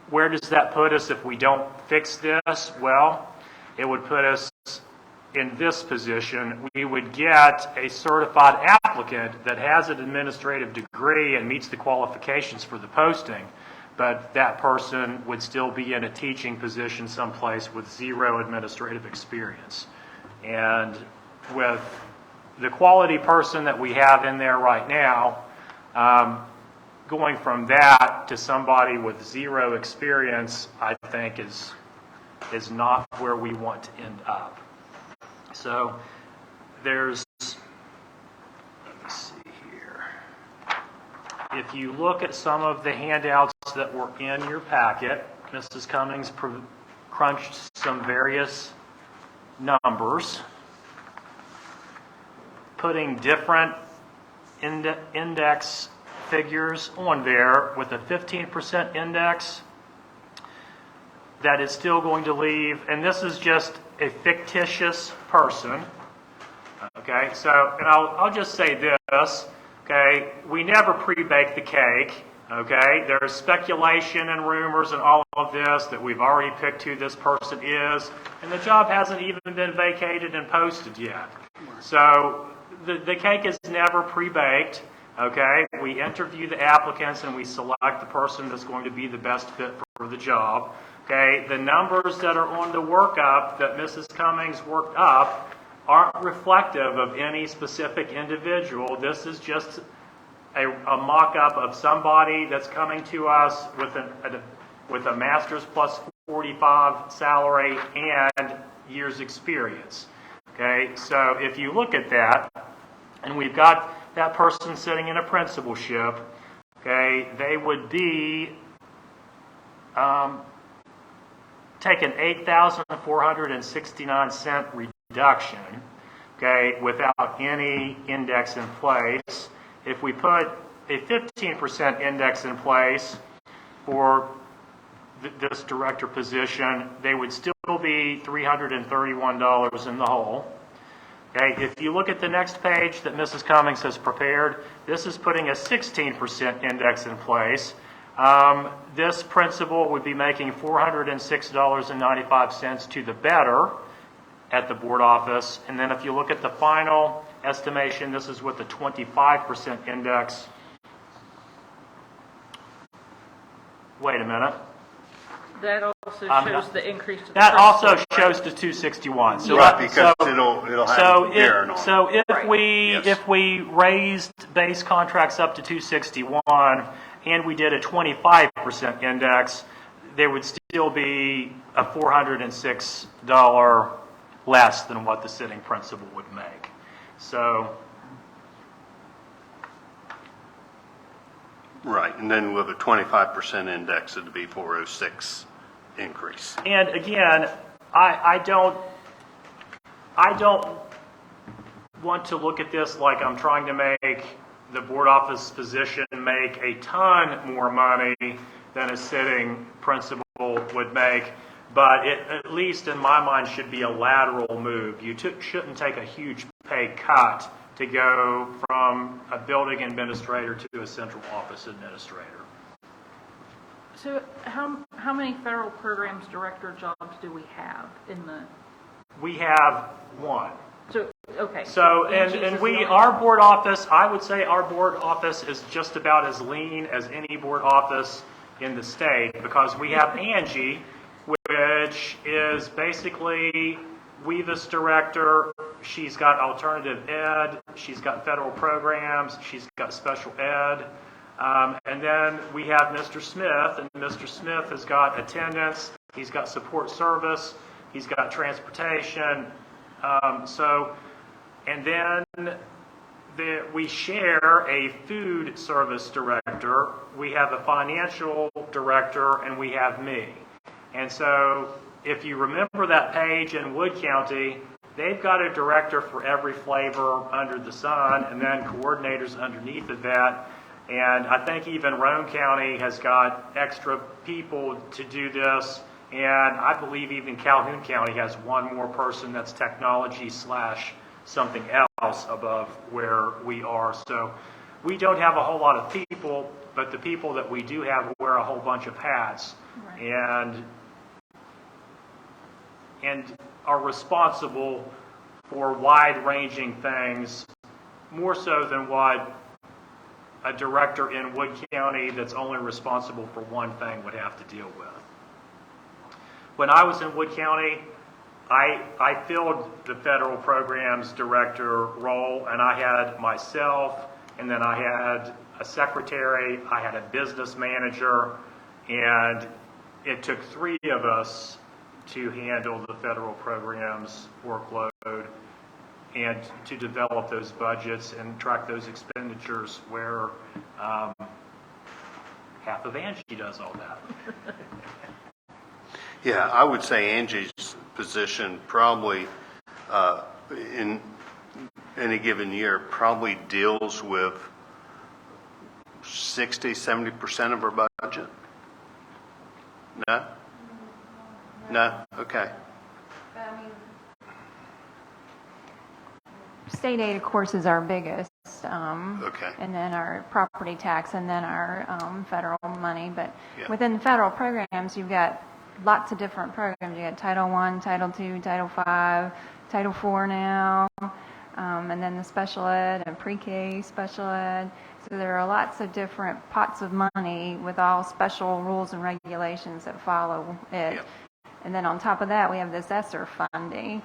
where does that put us if we don't fix this? Well, it would put us in this position. We would get a certified applicant that has an administrative degree and meets the qualifications for the posting, but that person would still be in a teaching position someplace with zero administrative experience. And with the quality person that we have in there right now, going from that to somebody with zero experience, I think is not where we want to end up. So there's, let me see here. If you look at some of the handouts that were in your packet, Mrs. Cummings crunched some various numbers, putting different index figures on there. With a 15% index, that is still going to leave, and this is just a fictitious person. Okay, so, and I'll just say this, okay, we never pre-bake the cake, okay? There's speculation and rumors and all of this that we've already picked who this person is, and the job hasn't even been vacated and posted yet. So the cake is never pre-baked. Okay, we interview the applicants and we select the person that's going to be the best fit for the job. Okay, the numbers that are on the workup that Mrs. Cummings worked up aren't reflective of any specific individual. This is just a mock-up of somebody that's coming to us with a master's plus 45 salary and years experience. Okay, so if you look at that, and we've got that person sitting in a principalship, okay, they would be take an $8,469 reduction, okay, without any index in place. If we put a 15% index in place for this director position, they would still be $331 in the hole. Okay, if you look at the next page that Mrs. Cummings has prepared, this is putting a 16% index in place. This principal would be making $406.95 to the better at the board office. And then if you look at the final estimation, this is with the 25% index. Wait a minute. That also shows the increase to the That also principal, right? shows to 261. So Right, because it'll have Darren on it. So if Right. Yes. if we raised base contracts up to 261 and we did a 25% index, there would still be a $406 less than what the sitting principal would make. So Right, and then with a 25% index, it'd be 406 increase. And again, I don't want to look at this like I'm trying to make the board office position make a ton more money than a sitting principal would make, but it, at least in my mind, should be a lateral move. You shouldn't take a huge pay cut to go from a building administrator to a central office administrator. So how many federal programs director jobs do we have in the, We have one. so, okay. So, Angie's is and the we, only- our board office, I would say our board office is just about as lean as any board office in the state, because we have Angie, which is basically WEVIS director. She's got alternative ed, she's got federal programs, she's got special ed. And then we have Mr. Smith, and Mr. Smith has got attendance, he's got support service, he's got transportation. And then we share a food service director, we have a financial director, and we have me. And so if you remember that page in Wood County, they've got a director for every flavor under the sun, and then coordinators underneath of that. And I think even Roane County has got extra people to do this. And I believe even Calhoun County has one more person that's technology / something else above where we are. So we don't have a whole lot of people, but the people that we do have wear a whole bunch of hats. Right. And are responsible for wide-ranging things, more so than what a director in Wood County that's only responsible for one thing would have to deal with. When I was in Wood County, I filled the federal programs director role, and I had myself, and then I had a secretary, I had a business manager, and it took 3 of us to handle the federal programs workload and to develop those budgets and track those expenditures, where half of Angie does all that. Yeah, I would say Angie's position probably, in any given year, probably deals with 60-70% of our budget. No? No? Okay. State aid, of course, is our biggest. Okay. And then our property tax, and then our federal money. But Yeah. within the federal programs, you've got lots of different programs. You got Title I, Title II, Title V, Title IV now, and then the special ed and pre-K special ed. So there are lots of different pots of money with all special rules and regulations that follow it. Yeah. And then on top of that, we have this ESSER funding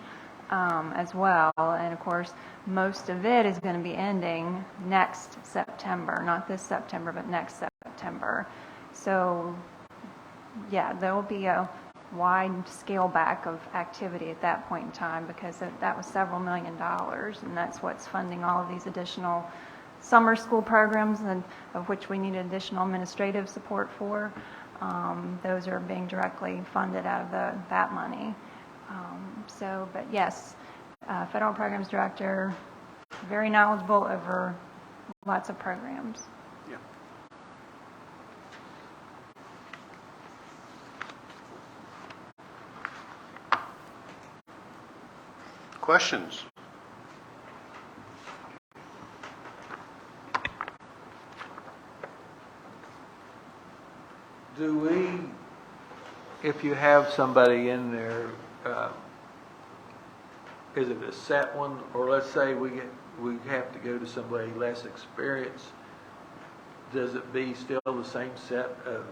as well. And of course, most of it is going to be ending next September, not this September, but next September. So yeah, there will be a wide scale back of activity at that point in time, because that was several $1 million, and that's what's funding all of these additional summer school programs, and of which we need additional administrative support for. Those are being directly funded out of that money. But yes, federal programs director, very knowledgeable over lots of programs. Yeah. Questions? Do we, if you have somebody in there, is it a set one, or let's say we have to go to somebody less experienced, does it be still the same set of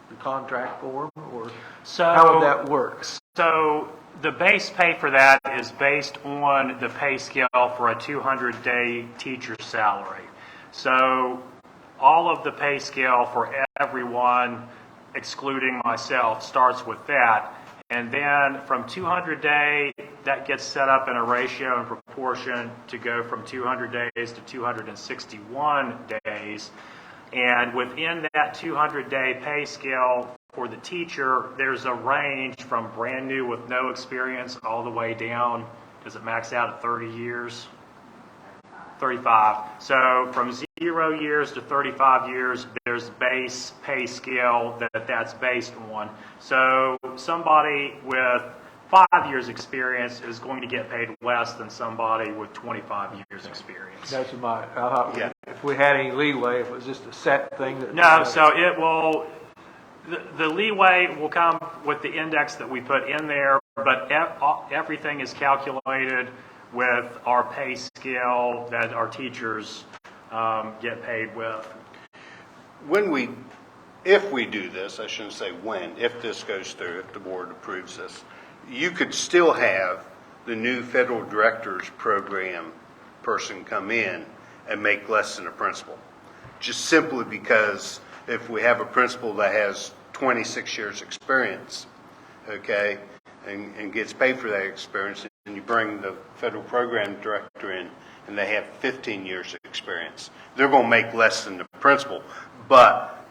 the contract form, or how would that work? So the base pay for that is based on the pay scale for a 200-day teacher's salary. So all of the pay scale for everyone, excluding myself, starts with that. And then from 200-day, that gets set up in a ratio and proportion to go from 200 days to 261 days. days. And within that 200-day pay scale for the teacher, there's a range from brand new with no experience all the way down, does it max out at 30 years? 35. So from 0 years to 35 years, there's base pay scale that's based on. So somebody with 5 years experience is going to get paid less than somebody with 25 years experience. That's I thought Yeah. if we had any leeway, if it was just a set thing that. No, so it will, the leeway will come with the index that we put in there, but everything is calculated with our pay scale that our teachers get paid with. If we do this, I shouldn't say when, if this goes through, if the board approves this, you could still have the new federal directors program person come in and make less than a principal. Just simply because if we have a principal that has 26 years experience, okay, and gets paid for that experience, and you bring the federal program director in and they have 15 years experience, they're going to make less than the principal, but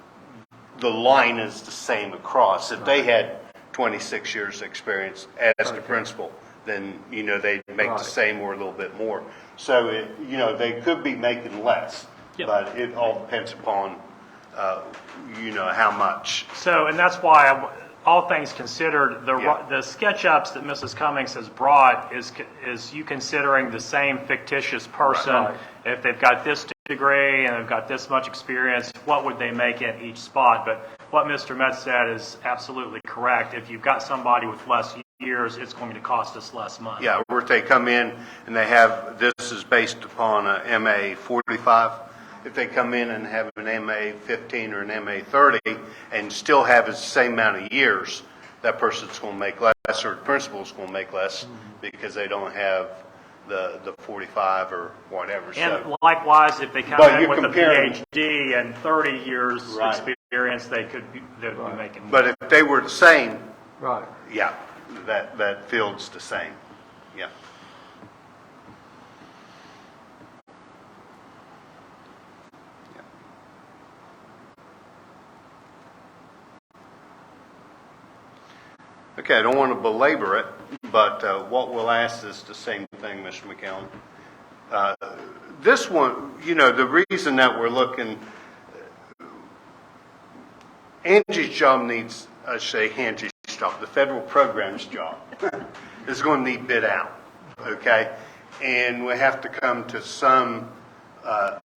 the line is the same across. If they had 26 years experience as the principal, then, they'd make the same or a little bit more. So, they could be making less, but it all depends upon, how much. So, and that's why, all things considered, the SketchUps that Mrs. Cummings has brought is you considering the same fictitious person. Right. If they've got this degree and they've got this much experience, what would they make at each spot? But what Mr. Metz said is absolutely correct. If you've got somebody with less years, it's going to cost us less money. Yeah, or if they come in and they have, this is based upon a MA 45. If they come in and have an MA 15 or an MA 30 and still have the same amount of years, that person's going to make less, or the principal's going to make less because they don't have the 45 or whatever. And likewise, if they come in with a PhD and 30 years experience, they would be making more. But if they were the same, Right. yeah, that field's the same. Yeah. Okay, I don't want to belabor it, but what we'll ask is the same thing, Mr. McCallum. This one, the reason that we're looking, Angie's job needs, I say Angie's job, the federal program's job is going to need bid out, okay? And we have to come to some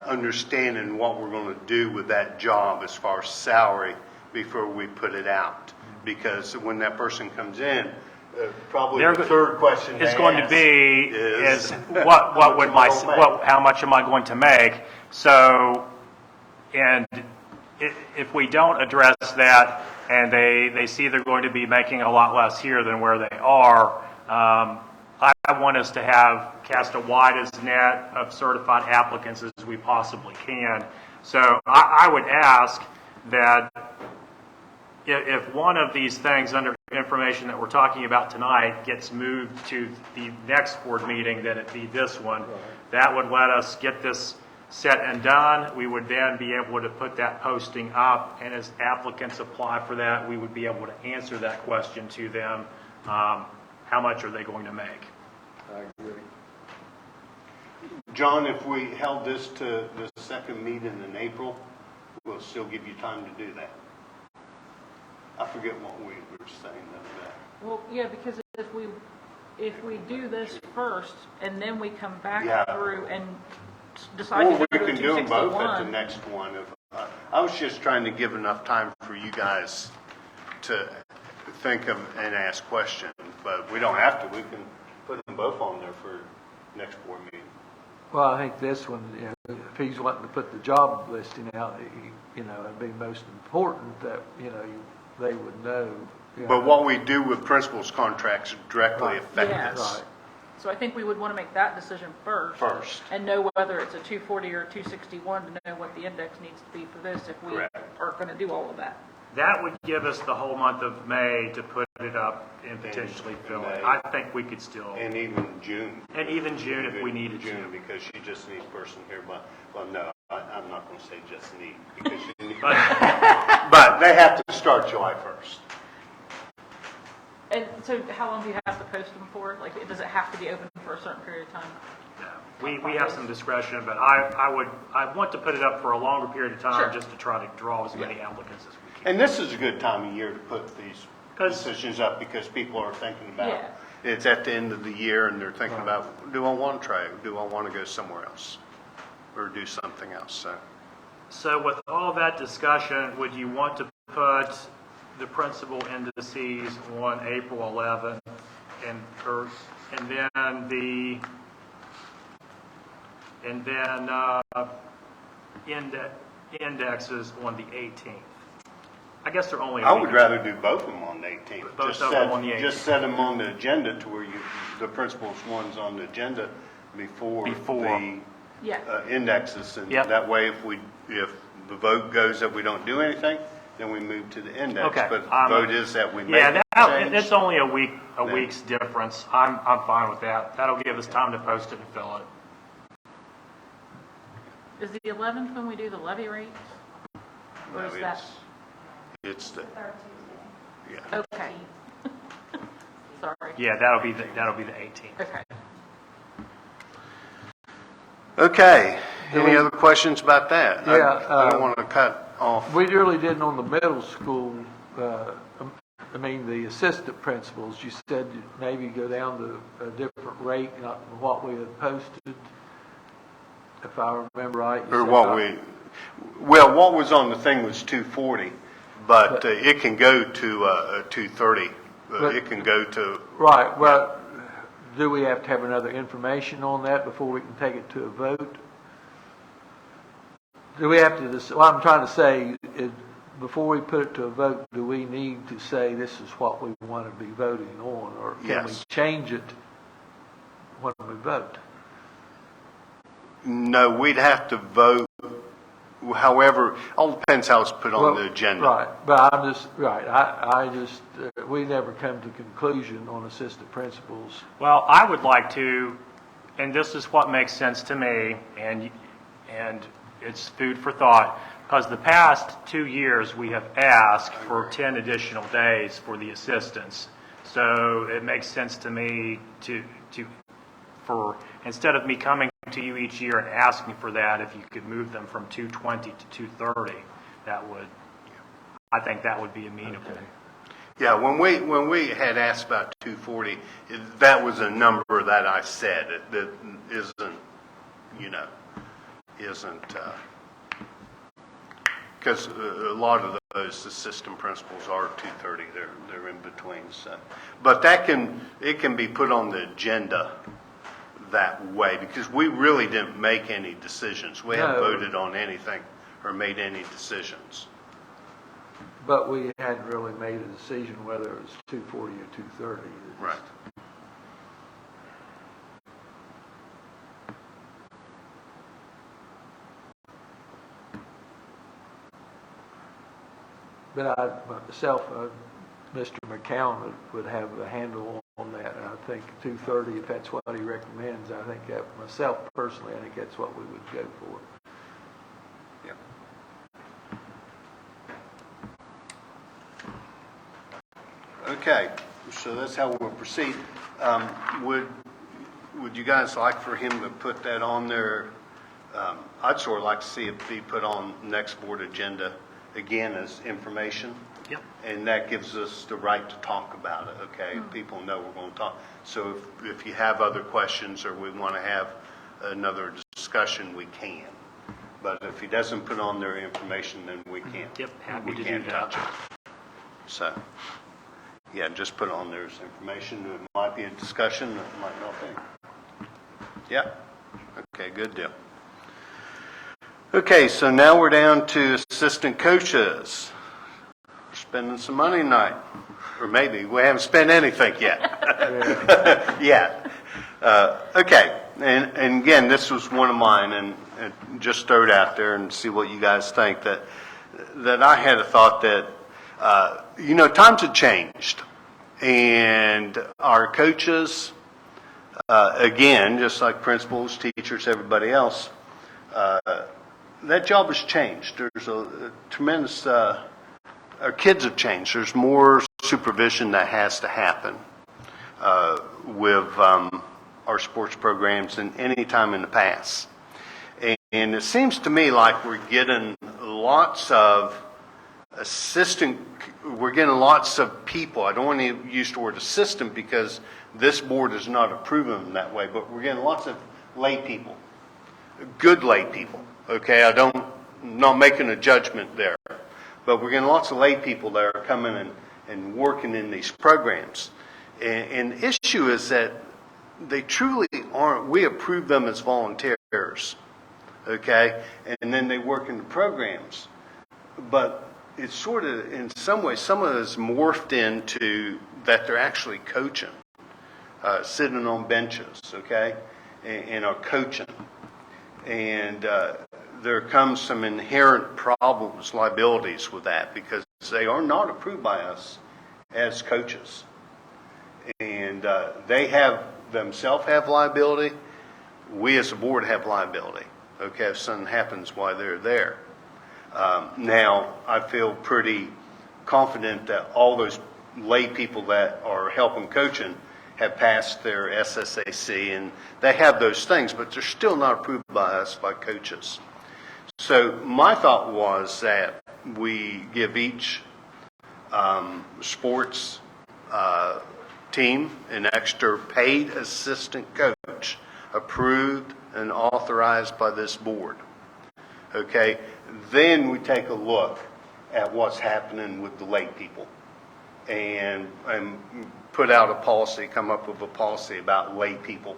understanding what we're going to do with that job as far as salary before we put it out. Because when that person comes in, probably the third question is going to be is what would how much am I going to make? So, and if we don't address that, and they see they're going to be making a lot less here than where they are, I want us to cast a widest net of certified applicants as we possibly can. So I would ask that if one of these things under information that we're talking about tonight gets moved to the next board meeting, that it be this one, that would let us get this set and done. We would then be able to put that posting up, and as applicants apply for that, we would be able to answer that question to them. How much are they going to make? I agree. John, if we held this to the second meeting in April, we'll still give you time to do that. I forget what we were saying the other day. Well, yeah, because if we do this first and then we come back through and decide Or to we go to can do them both at the 261. next one. I was just trying to give enough time for you guys to think of and ask questions, but we don't have to. We can put them both on there for next board meeting. Well, I think this one, if he's wanting to put the job listing out, it'd be most important that, they would know. But what we do with principals' contracts directly affect Yes. this. Right. So I think we would want to make that decision first. And know whether it's a 240 or a 261 to know what the index needs to be for this if we Correct. are going to do all of that. That would give us the whole month of May to put it up and potentially fill it. May. I think we could still, And even June. and even June if we needed June, to. because she just needs person here, but no, I'm not going to say just need, because you need, but they have to start July 1st. And so how long do you have to post them for? Like, does it have to be open for a certain period of time? We have some discretion, but I want to put it up for a longer period of time, Sure. just to try to draw as many applicants as we can. And this is a good time of year to put these 'Cause- decisions up, because people are thinking about, Yeah. it's at the end of the year, and they're thinking about, do I want to try it? Do I want to go somewhere else? Or do something else, so. So with all that discussion, would you want to put the principal indices on April 11th and then indexes on the 18th? I guess they're only a I week. would rather do both of them on the 18th. Both Just of them on the 18th. Just set them on the agenda to where the principal's one's on the agenda before the Yeah. indexes. And Yep. that way, if the vote goes that we don't do anything, then we move to the index. Okay. But the vote is that we make Yeah, the change. it's only a week's difference. I'm fine with that. That'll give us time to post it and fill it. Is the 11th when we do the levy rates? Or No, is that? It's the, Third Tuesday. yeah. Okay. Sorry. Yeah, that'll be the 18th. Okay. Okay, Do any we- other questions about that? Yeah, I don't want to cut off. We really didn't on the middle school, the assistant principals, you said you'd maybe go down to a different rate, not what we had posted, if I remember right. You Or said what not- what was on the thing was 240, but it can go to 230. But- It can go to, Right, well, do we have to have another information on that before we can take it to a vote? Do we have to, what I'm trying to say is, before we put it to a vote, do we need to say this is what we want to be voting on? Or can we Yes. change it when we vote? no, we'd have to vote, however, all depends how it's put on the agenda. Right, but I'm just, I just, we never come to conclusion on assistant principals. Well, I would like to, and this is what makes sense to me, and it's food for thought, because the past 2 years, we have asked for 10 additional days for the assistants. So it makes sense to me instead of me coming to you each year and asking for that, if you could move them from 220 to 230, I think that would be amenable. Okay. Yeah, when we had asked about 240, that was a number that I said, that isn't, because a lot of those assistant principals are 230, they're in between, so. But it can be put on the agenda that way, because we really didn't make any decisions. We haven't No. voted on anything or made any decisions. But we hadn't really made a decision whether it was 240 or 230. Right. But I, myself, Mr. McCown would have a handle on that. And I think 230, if that's what he recommends, I think that, myself personally, I think that's what we would go for. Yeah. Okay, so that's how we'll proceed. Would you guys like for him to put that on there? I'd sort of like to see it be put on next board agenda again as information. Yep. And that gives us the right to talk about it, okay? People know we're going to talk. So if you have other questions or we want to have another discussion, we can. But if he doesn't put on their information, then we can't. Yep, happy we to do can't that. touch it. So, yeah, just put on there as information. It might be a discussion, it might not be. Yeah? Okay, good deal. Okay, so now we're down to assistant coaches. We're spending some money tonight. Or maybe we haven't spent anything yet. Yet. Okay, and again, this was one of mine, and just throw it out there and see what you guys think. That I had a thought that, times have changed. And our coaches, again, just like principals, teachers, everybody else, that job has changed. There's a tremendous, our kids have changed. There's more supervision that has to happen with our sports programs than any time in the past. And it seems to me like we're getting lots of people. I don't want to use the word assistant because this board is not approving them that way, but we're getting lots of lay people, good lay people. Okay, I'm not making a judgment there, but we're getting lots of lay people that are coming and working in these programs. And the issue is that they truly aren't. We approve them as volunteers, okay, and then they work in the programs, but it's sort of, in some ways, some of it is morphed into that they're actually coaching, sitting on benches, okay, and are coaching. And there comes some inherent problems, liabilities with that, because they are not approved by us as coaches. And they themselves have liability. We as a board have liability, okay, if something happens while they're there. Now, I feel pretty confident that all those lay people that are helping coaching have passed their SSAC, and they have those things, but they're still not approved by us, by coaches. So my thought was that we give each sports team an extra paid assistant coach, approved and authorized by this board. Okay, then we take a look at what's happening with the lay people and put out a policy, come up with a policy about lay people.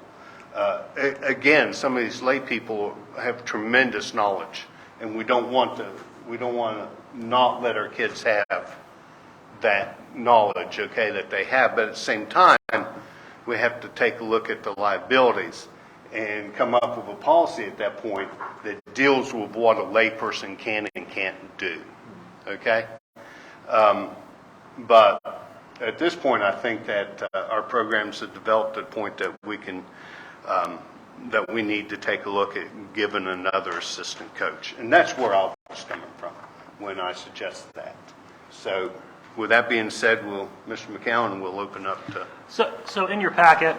Again, some of these lay people have tremendous knowledge, and we don't want to not let our kids have that knowledge, okay, that they have. But at the same time, we have to take a look at the liabilities and come up with a policy at that point that deals with what a layperson can and can't do, okay? But at this point, I think that our programs have developed to the point that we can, that we need to take a look at giving another assistant coach. And that's where I was coming from when I suggested that. So with that being said, Mr. McCowan will open up to... So in your packet,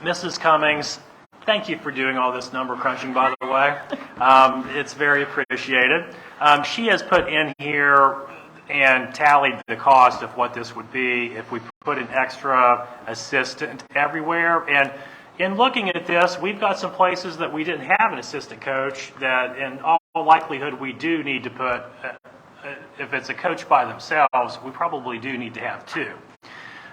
Mrs. Cummings, thank you for doing all this number crunching, by the way. It's very appreciated. She has put in here and tallied the cost of what this would be if we put an extra assistant everywhere. And in looking at this, we've got some places that we didn't have an assistant coach that in all likelihood we do need to put, if it's a coach by themselves, we probably do need to have two.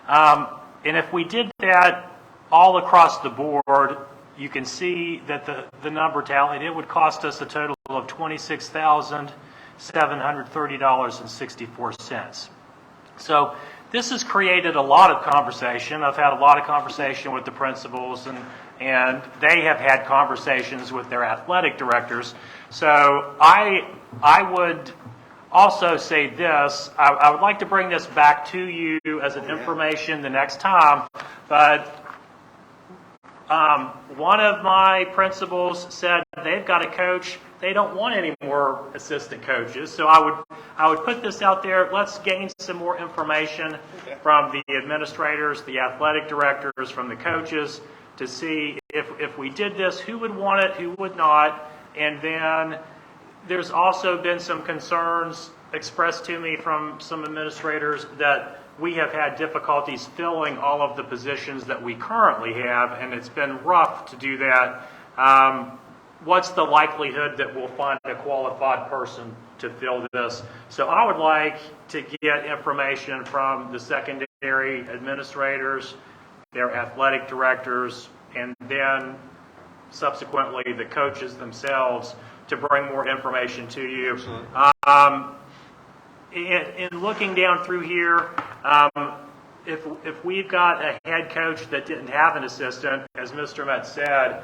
And if we did that all across the board, you can see that the number tallied, it would cost us a total of $26,730.64. So this has created a lot of conversation. I've had a lot of conversation with the principals, and they have had conversations with their athletic directors. So I would also say this, I would like to bring this back to you as an information the next time, but one of my principals said they've got a coach, they don't want any more assistant coaches. So I would put this out there. Let's gain some more information from the administrators, the athletic directors, from the coaches to see if we did this, who would want it, who would not. And then there's also been some concerns expressed to me from some administrators that we have had difficulties filling all of the positions that we currently have, and it's been rough to do that. What's the likelihood that we'll find a qualified person to fill this? So I would like to get information from the secondary administrators, their athletic directors, and then subsequently the coaches themselves to bring more information to you. In looking down through here, if we've got a head coach that didn't have an assistant, as Mr. Met said,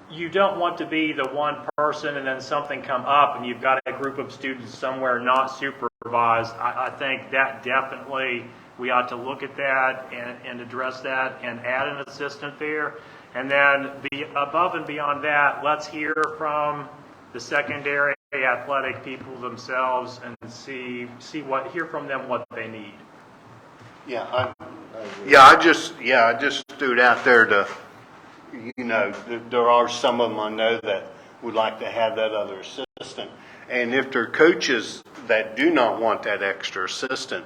you don't want to be the one person and then something come up and you've got a group of students somewhere not supervised. I think that definitely we ought to look at that and address that and add an assistant there. And then above and beyond that, let's hear from the secondary athletic people themselves and hear from them what they need. I just threw it out there to, there are some of them I know that would like to have that other assistant. And if there are coaches that do not want that extra assistant,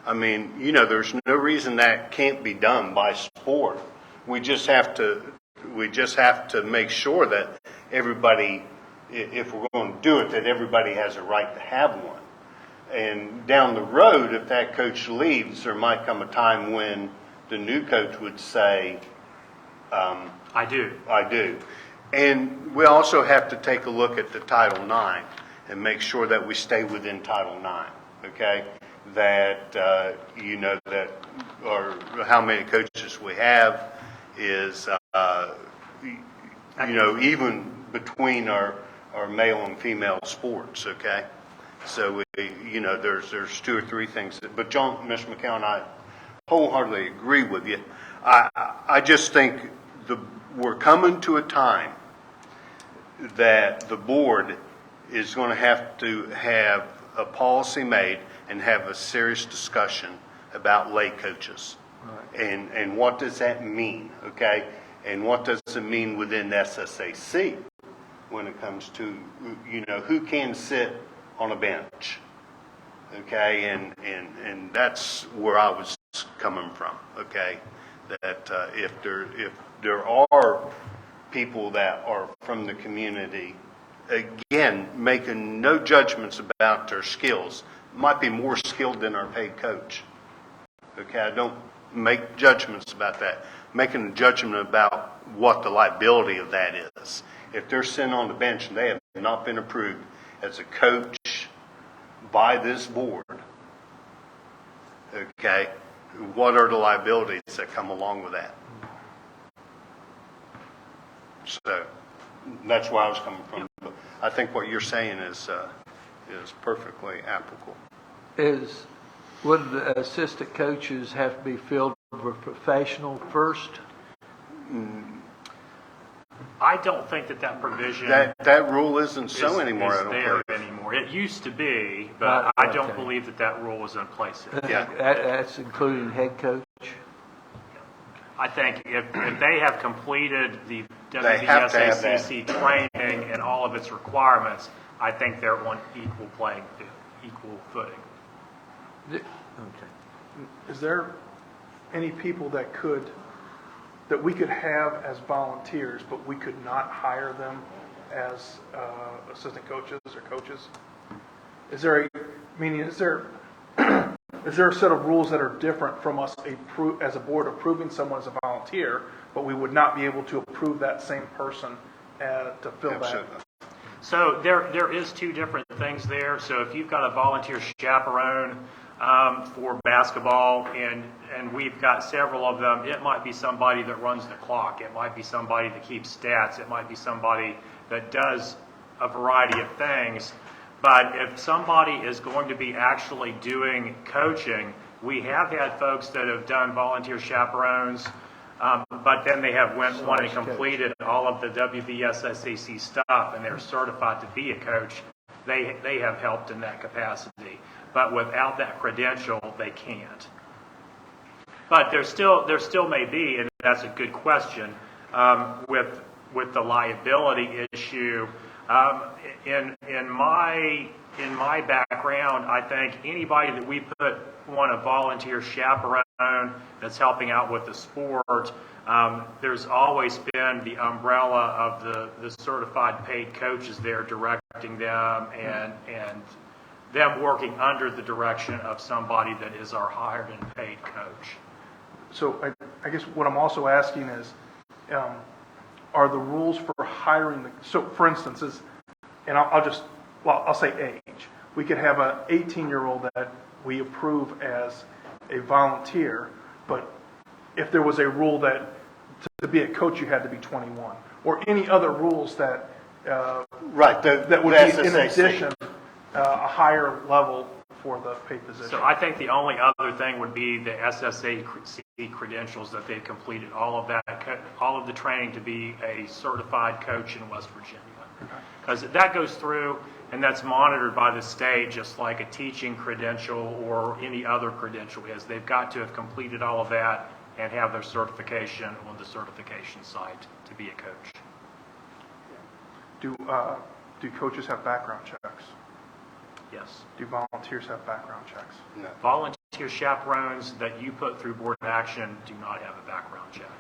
I mean, there's no reason that can't be done by sport. We just have to make sure that everybody, if we're going to do it, that everybody has a right to have one. And down the road, if that coach leaves, there might come a time when the new coach would say, I do. And we also have to take a look at the Title IX and make sure that we stay within Title IX, okay? That, that, or how many coaches we have is, even between our male and female sports, okay? So, there's two or three things. But Mr. McCown, I wholeheartedly agree with you. I just think we're coming to a time that the board is going to have a policy made and have a serious discussion about lay coaches. Right. And what does that mean, okay? And what does it mean within SSAC when it comes to, who can sit on a bench, okay? And that's where I was coming from, okay? That if there are people that are from the community, again, making no judgments about their skills, might be more skilled than our paid coach. Okay, I don't make judgments about that. Making a judgment about what the liability of that is. If they're sitting on the bench and they have not been approved as a coach by this board, okay, what are the liabilities that come along with that? So that's where I was coming from. But I think what you're saying is perfectly applicable. Would the assistant coaches have to be filled with professional first? I don't think that provision that rule isn't so anymore. I don't there think. anymore. It used to be, but I don't believe that rule was in place. Yeah, that's including head coach. I think if they have completed the They have to have that. WBSACC training and all of its requirements, I think they're on equal footing. Okay. Is there any people that we could have as volunteers, but we could not hire them as assistant coaches or coaches? Is there a set of rules that are different from us as a board approving someone as a volunteer, but we would not be able to approve that same person to fill absolutely. that? So there is two different things there. So if you've got a volunteer chaperone for basketball, and we've got several of them, it might be somebody that runs the clock. It might be somebody that keeps stats. It might be somebody that does a variety of things. But if somebody is going to be actually doing coaching, we have had folks that have done volunteer chaperones, but then they have went on and completed all of the WBSSAC stuff, and they're certified to be a coach. They have helped in that capacity. But without that credential, they can't. But there still may be, and that's a good question, with the liability issue. In my background, I think anybody that we want a volunteer chaperone that's helping out with the sport, there's always been the umbrella of the certified paid coaches there directing them and them working under the direction of somebody that is our hired and paid coach. So I guess what I'm also asking is, are the rules for hiring so for instance I'll say age. We could have an 18-year-old that we approve as a volunteer, but if there was a rule that to be a coach you had to be 21, or any other rules that that would be in addition a higher level for the paid position. So I think the only other thing would be the SSAC credentials that they've completed all of the training to be a certified coach in West Virginia. Because that goes through, and that's monitored by the state, just like a teaching credential or any other credential is. They've got to have completed all of that and have their certification on the certification site to be a coach. Do coaches have background checks? Yes. Do volunteers have background checks? No. Volunteer chaperones that you put through Board of Action do not have a background check.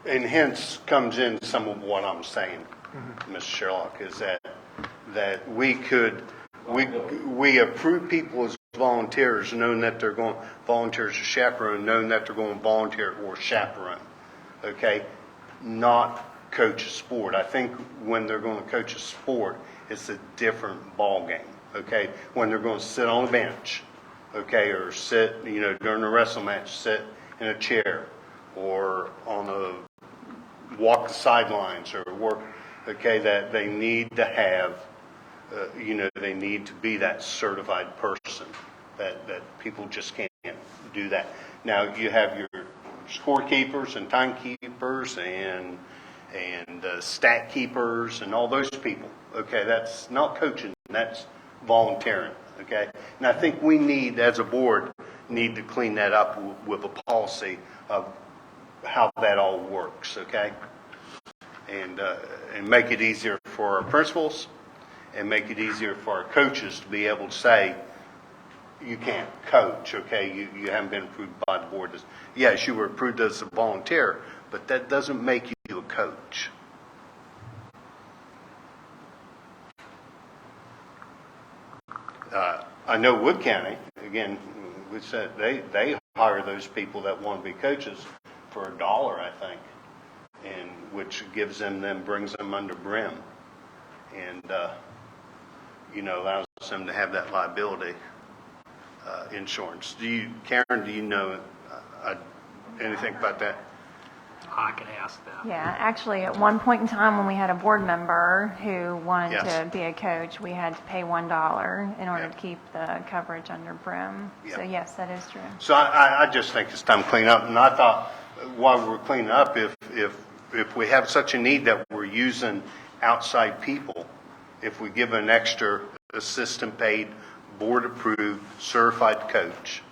And hence comes in some of what I'm saying, Mr. Sherlock, is that we approve people as volunteers, knowing that they're going, volunteers or chaperone, knowing that they're going volunteer or chaperone, okay? Not coach a sport. I think when they're going to coach a sport, it's a different ballgame, okay? When they're going to sit on a bench, okay, or sit, during a wrestling match, sit in a chair, or walk the sidelines, or work, okay, that they need to have, they need to be that certified person, that people just can't do that. Now, you have your scorekeepers and timekeepers and stat keepers and all those people, okay? That's not coaching, that's volunteering, okay? And I think we need, as a board, need to clean that up with a policy of how that all works, okay? And make it easier for our principals and make it easier for our coaches to be able to say, you can't coach, okay? You haven't been approved by the board. Yes, you were approved as a volunteer, but that doesn't make you a coach. I know Wood County, again, we said they hire those people that want to be coaches for $1, I think, and which gives them, then brings them under BRIM, and allows them to have that liability insurance. Karen, do you know anything about that? I can ask that. Yeah, actually, at one point in time when we had a board member who wanted Yes. to be a coach, we had to pay $1 in order Yeah. to keep the coverage under BRIM. Yeah. So yes, that is true. So I just think it's time to clean up, and I thought while we're cleaning up, if we have such a need that we're using outside people, if we give an extra assistant paid, board approved, certified coach,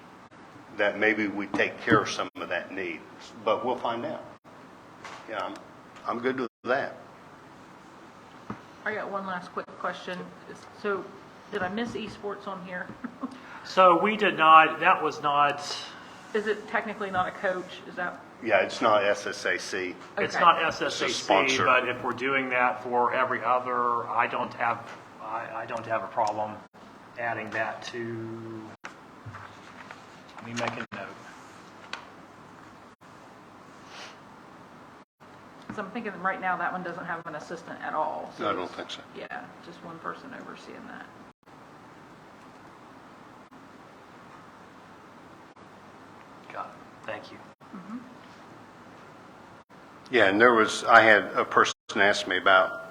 that maybe we take care of some of that need, but we'll find out. Yeah, I'm good with that. I got one last quick question. So, did I miss esports on here? So we did not, that was not, Is it technically not a coach? Is that? Yeah, it's not SSAC. it's Okay. not It's a SSAC, sponsor. but if we're doing that for every other, I don't have a problem adding that to, let me make a note. So I'm thinking right now that one doesn't have an assistant at all. So I don't think so. yeah, just one person overseeing that. Got it. Thank you. Yeah, and I had a person ask me about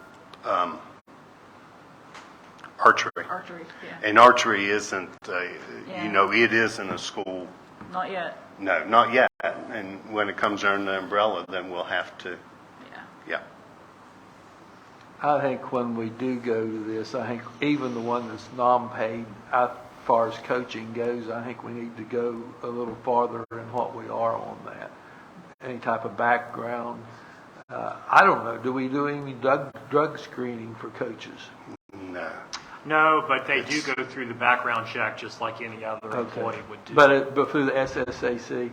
archery. Archery, yeah. And archery isn't, Yeah. it isn't a school, Not yet. no, not yet. And when it comes under the umbrella, then we'll have to, Yeah. yeah. I think when we do go to this, I think even the one that's non-paid, as far as coaching goes, I think we need to go a little farther in what we are on that. Any type of background. I don't know, do we do any drug screening for coaches? No. No, but they do go through the background check just like any other employee would do. But through the SSAC?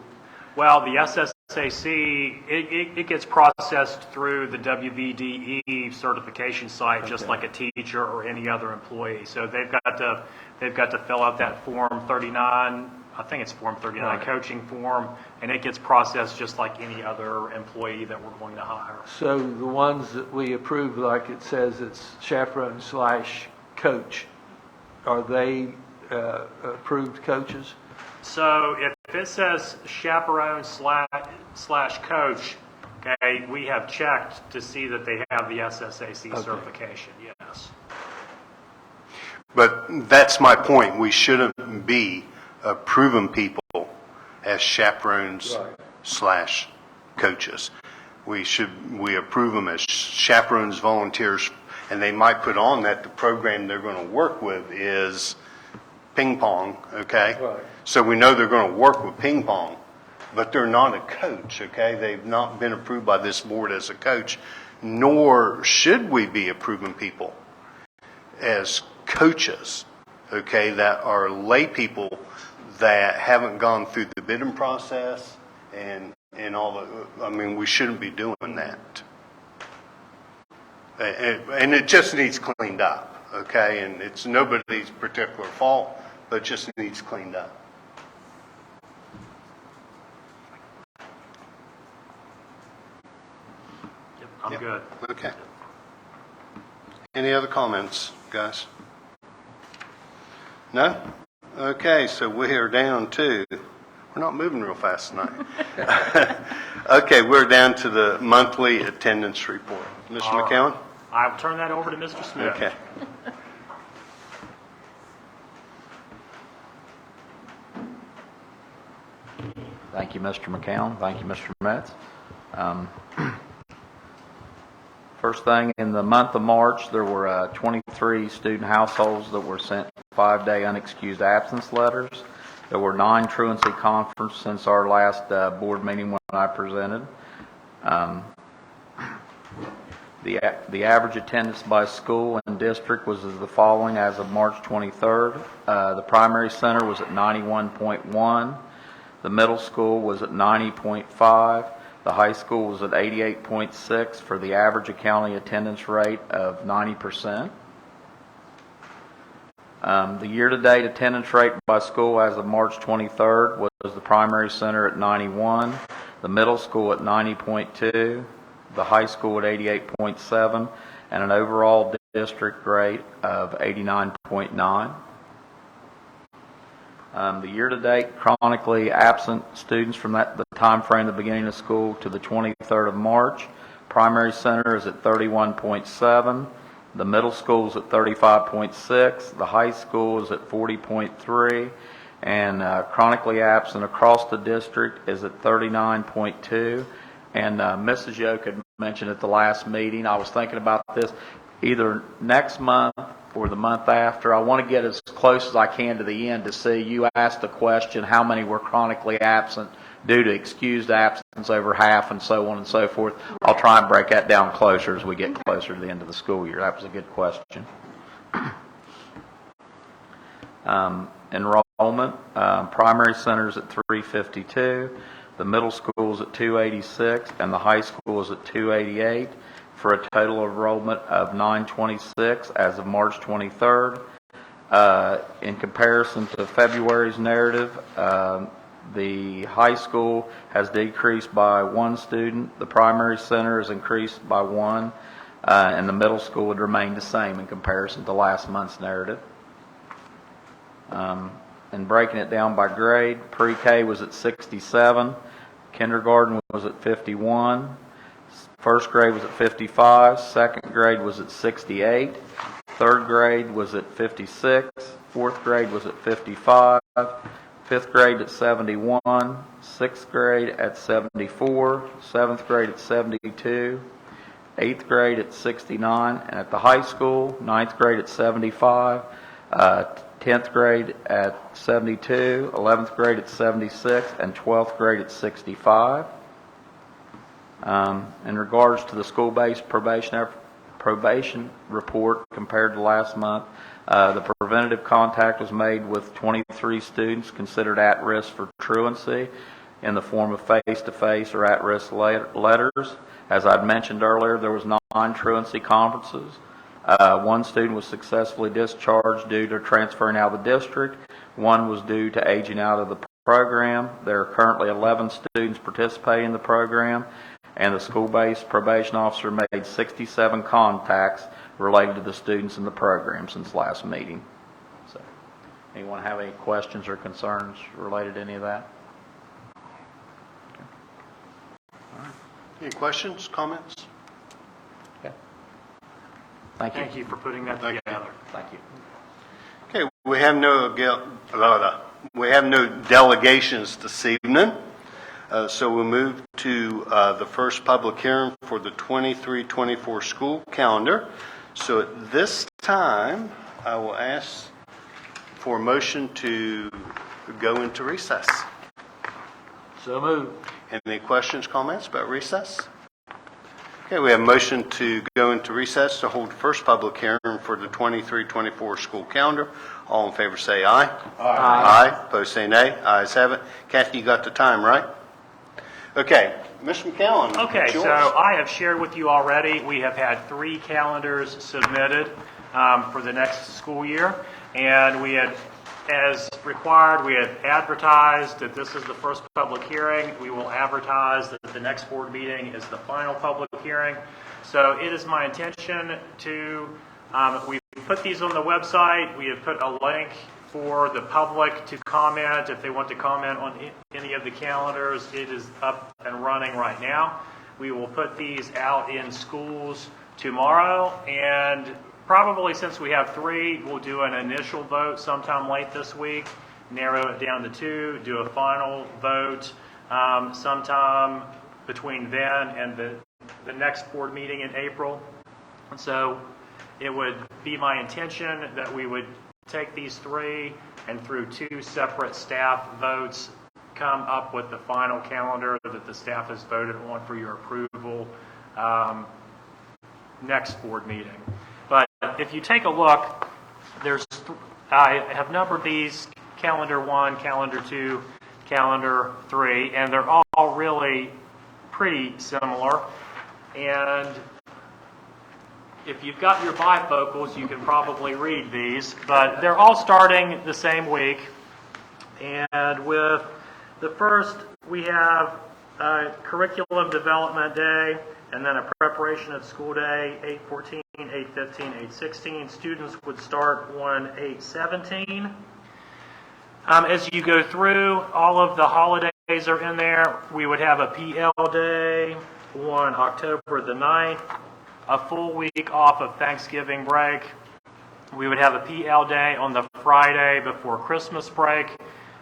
Well, the SSAC, it gets processed through the WVDE certification site, just Okay. like a teacher or any other employee. So they've got to fill out that Form 39, I think it's Form 39 Right. coaching form, and it gets processed just like any other employee that we're going to hire. So the ones that we approve, like it says it's chaperone/coach, are they approved coaches? So if it says chaperone slash coach, okay, we have checked to see that they have the SSAC Okay. certification, yes. But that's my point. We shouldn't be approving people as chaperones / coaches. We approve them as chaperones, volunteers, And they might put on that the program they're going to work with is ping pong, okay? Right. So we know they're going to work with ping pong, but they're not a coach, okay? They've not been approved by this board as a coach, nor should we be approving people as coaches, okay, that are lay people that haven't gone through the bidding process and all the, I mean, we shouldn't be doing that. And it just needs cleaned up, okay? And it's nobody's particular fault, but it just needs cleaned up. I'm Yep. good. Okay. Any other comments, guys? No? Okay, so we are down to, we're not moving real fast tonight. Okay, we're down to the monthly attendance report. Mr. All right. McCowan? I'll turn that over to Mr. Smith. Okay. Thank you, Mr. McCown. Thank you, Mr. Metz. First thing, in the month of March, there were 23 student households that were sent 5-day unexcused absence letters. There were 9 truancy conferences since our last board meeting when I presented. The average attendance by school and district was the following as of March 23rd. The primary center was at 91.1. The middle school was at 90.5. The high school was at 88.6 for the average county attendance rate of 90%. The year-to-date attendance rate by school as of March 23rd was the primary center at 91, the middle school at 90.2, the high school at 88.7, and an overall district rate of 89.9. The year-to-date chronically absent students from the time frame of the beginning of school to the 23rd of March. Primary center is at 31.7. The middle school is at 35.6. The high school is at 40.3. And chronically absent across the district is at 39.2. And Mrs. Yoke had mentioned at the last meeting, I was thinking about this, either next month or the month after. I want to get as close as I can to the end to see. You asked the question, how many were chronically absent due to excused absence, over half, and so on and so forth. I'll try and break that down closer as we get closer to the end of the school year. That was a good question. Enrollment, primary center is at 352, the middle school is at 286, and the high school is at 288, for a total enrollment of 926 as of March 23rd. In comparison to February's narrative, the high school has decreased by 1 student, the primary center has increased by 1, and the middle school would remain the same in comparison to last month's narrative. And breaking it down by grade, pre-K was at 67, kindergarten was at 51, first grade was at 55, second grade was at 68, third grade was at 56, fourth grade was at 55, fifth grade at 71, sixth grade at 74, seventh grade at 72, eighth grade at 69, and at the high school, ninth grade at 75, 10th grade at 72, 11th grade at 76, and 12th grade at 65. In regards to the school-based probation report compared to last month, the preventative contact was made with 23 students considered at risk for truancy in the form of face-to-face or at-risk letters. As I'd mentioned earlier, there was 9 truancy conferences. 1 student was successfully discharged due to transferring out of the district. 1 was due to aging out of the program. There are currently 11 students participating in the program, and the school-based probation officer made 67 contacts related to the students in the program since last meeting. So, anyone have any questions or concerns related to any of that? Okay. All right. Any questions, comments? Okay. Thank you. Thank you for putting that together. Thank you. Okay, we have no delegations this evening, so we'll move to the first public hearing for the 23-24 school calendar. So at this time, I will ask for a motion to go into recess. So moved. Any questions, comments about recess? Okay, we have a motion to go into recess to hold the first public hearing for the 23-24 school calendar. All in favor say aye. Aye. Aye. Opposed say nay. Ayes have it. Kathy, you got the time, right? Okay, Mr. McCallum. Okay, it's so yours. I have shared with you already, we have had 3 calendars submitted for the next school year, and we had, as required, we had advertised that this is the first public hearing. We will advertise that the next board meeting is the final public hearing. So it is my intention to, we put these on the website. We have put a link for the public to comment if they want to comment on any of the calendars. It is up and running right now. We will put these out in schools tomorrow, and probably since we have 3, we'll do an initial vote sometime late this week, narrow it down to 2, do a final vote sometime between then and the next board meeting in April. And so it would be my intention that we would take these 3 and through 2 separate staff votes come up with the final calendar that the staff has voted on for your approval next board meeting. But if you take a look, I have numbered these calendar 1, calendar 2, calendar 3, and they're all really pretty similar. And if you've got your bifocals, you can probably read these, but they're all starting the same week. And with the first, we have a curriculum development day, and then a preparation of school day, 8/14, 8/15, 8/16. Students would start on 8/17. As you go through, all of the holidays are in there. We would have a PL day on October the 9th, a full week off of Thanksgiving break. We would have a PL day on the Friday before Christmas break.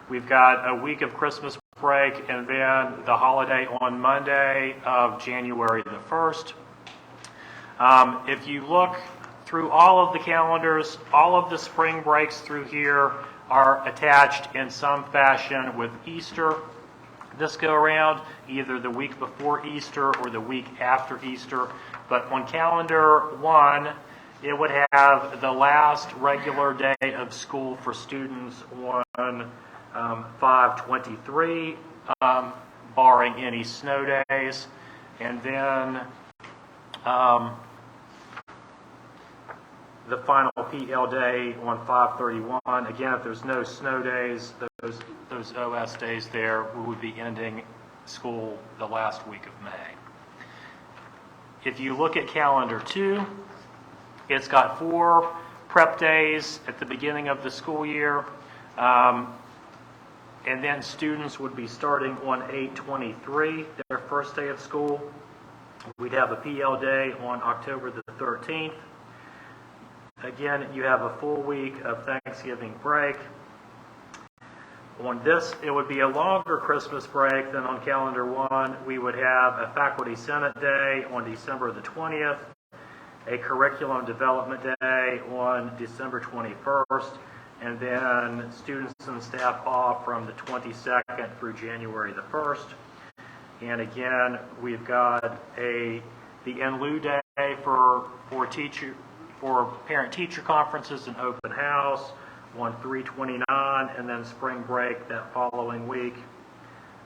We've got a week of Christmas break, and then the holiday on Monday of January the 1st. If you look through all of the calendars, all of the spring breaks through here are attached in some fashion with Easter this go around, either the week before Easter or the week after Easter. But on calendar 1, it would have the last regular day of school for students on 5/23, barring any snow days. And then the final PL day on 5/31. Again, if there's no snow days, those OS days there, we would be ending school the last week of May. If you look at calendar 2, it's got 4 prep days at the beginning of the school year. And then students would be starting on 8/23, their first day of school. We'd have a PL day on October the 13th. Again, you have a full week of Thanksgiving break. On this, it would be a longer Christmas break than on calendar 1. We would have a Faculty Senate Day on December the 20th, a Curriculum Development Day on December 21st, and then students and staff off from the 22nd through January the 1st. And again, we've got the in lieu day for parent-teacher conferences and open house on 3/29, and then spring break that following week,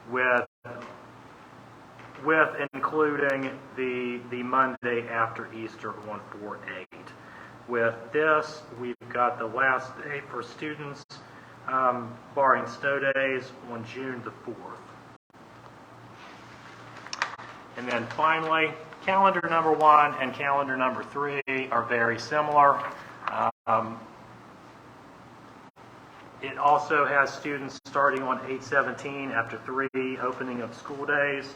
with including the Monday after Easter on 4/8. With this, we've got the last day for students, barring snow days, on June the 4th. And then finally, calendar number 1 and calendar number 3 are very similar. It also has students starting on 8/17 after 3 opening of school days.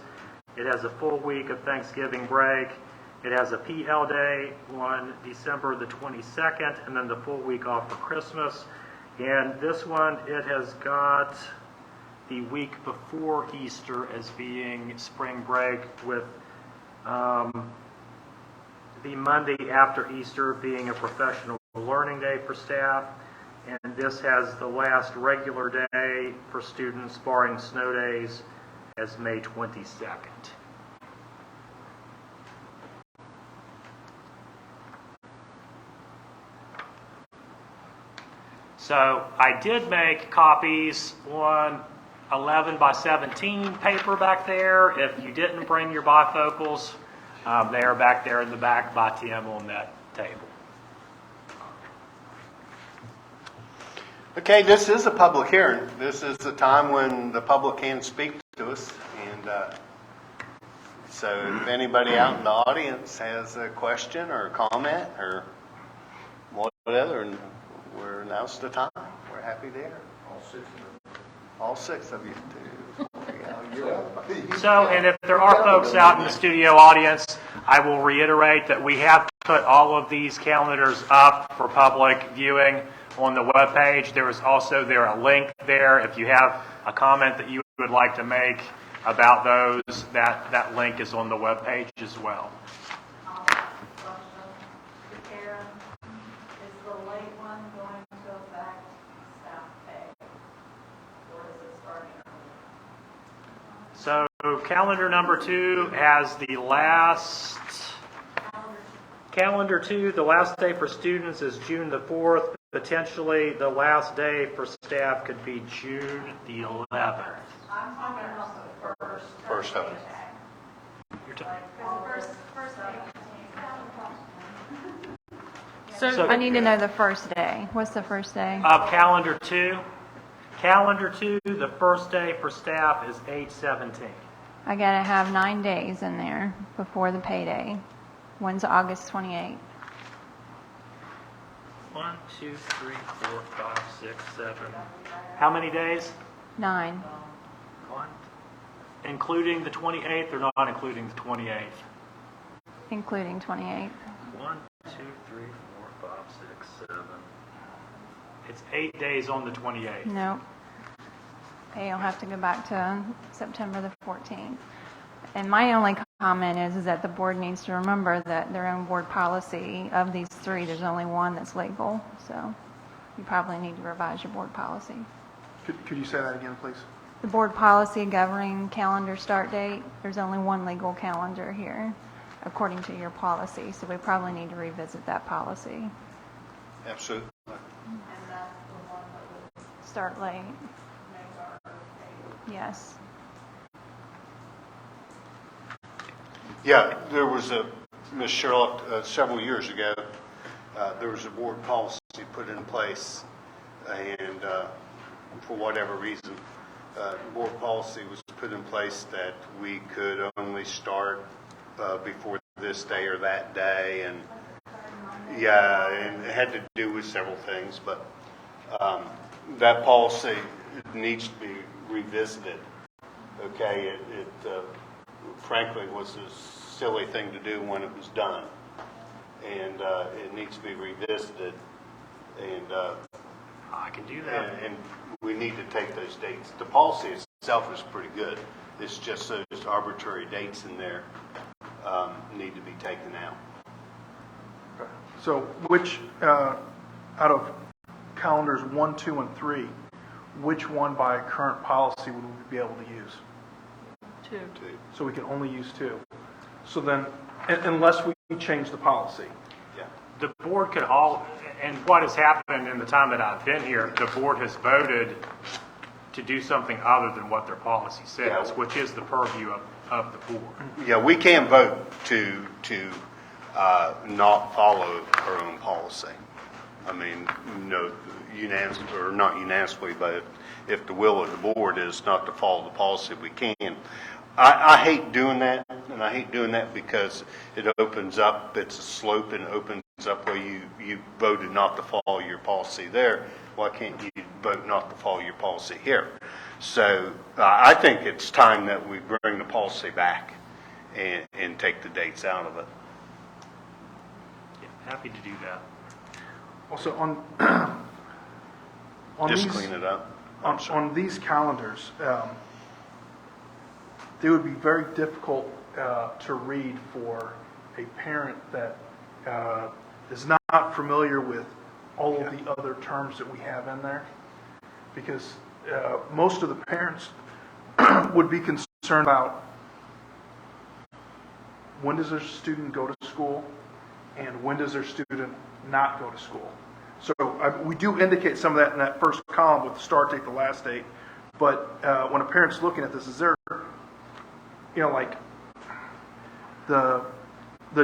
It has a full week of Thanksgiving break. It has a PL day on December the 22nd, and then the full week off for Christmas. And this one, it has got the week before Easter as being spring break, with the Monday after Easter being a professional learning day for staff, and this has the last regular day for students barring snow days as May 22nd. So I did make copies on 11 by 17 paper back there. If you didn't bring your bifocals, they are back there in the back by Tim on that table. Okay, this is a public hearing. This is the time when the public can speak to us. And so if anybody out in the audience has a question or a comment or whatever, and now's the time. We're happy there. All six of you, too. So, and if there are folks out in the studio audience, I will reiterate that we have put all of these calendars up for public viewing on the webpage. There is also a link there. If you have a comment that you would like to make about those, that link is on the webpage as well. Karen, is the late one going to affect staff pay? Or is it starting early? So calendar number 2 has the last, calendar 2, the last day for students is June the 4th. Potentially the last day for staff could be June the 11th. I'm talking about the first. First of it. You're First day. So- I need to know the first day. What's the first day? Of calendar 2. Calendar 2, the first day for staff is 8/17. I gotta have 9 days in there before the payday. When's August 28th? 1, 2, 3, 4, 5, 6, 7. How many days? 9. Including the 28th or not including the 28th? Including 28th. 1, 2, 3, 4, 5, 6, 7. It's 8 days on the 28th. Nope. Okay, you'll have to go back to September the 14th. And my only comment is that the board needs to remember that their own board policy of these 3, there's only one that's legal. So you probably need to revise your board policy. Could you say that again, please? The board policy governing calendar start date, there's only one legal calendar here, according to your policy. So we probably need to revisit that policy. Absolutely. And that's the one that would Start late. make our pay. Yes. Yeah, there was Ms. Sherlock, several years ago, there was a board policy put in place, and for whatever reason, board policy was put in place that we could only start before this day or that day, and yeah, and it had to do with several things, but that policy needs to be revisited. Okay, it frankly was a silly thing to do when it was done, and it needs to be revisited, and I can do that. and we need to take those dates. The policy itself is pretty good. It's just those arbitrary dates in there need to be taken out. So which, out of calendars 1, 2, and 3, which one by current policy would we be able to use? 2. So we can only use 2. So then, unless we change the policy. Yeah. The board could and what has happened in the time that I've been here, the board has voted to do something other than what their policy says, Yeah. which is the purview of the board. Yeah, we can vote to not follow our own policy. I mean, unanimously, or not unanimously, but if the will of the board is not to follow the policy, we can. I hate doing that, and I hate doing that because it opens up, it's a slope, and it opens up where you voted not to follow your policy there. Why can't you vote not to follow your policy here? So I think it's time that we bring the policy back and take the dates out of it. Yeah, happy to do that. Also, on Just these, clean it up. on these calendars, they would be very difficult to read for a parent that is not familiar with all of the other terms that we have in there, because most of the parents would be concerned about when does their student go to school and when does their student not go to school. So we do indicate some of that in that first column with the start date, the last date. But when a parent's looking at this, is there, like the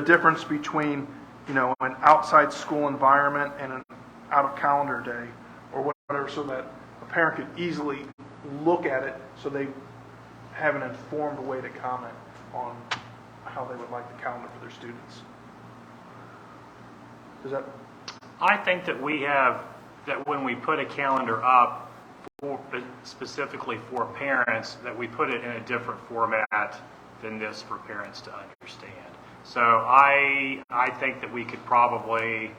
difference between, an outside school environment and an out of calendar day or whatever, so that a parent could easily look at it so they have an informed way to comment on how they would like the calendar for their students. Does that? I think that that when we put a calendar up specifically for parents, that we put it in a different format than this for parents to understand. So I think that we could probably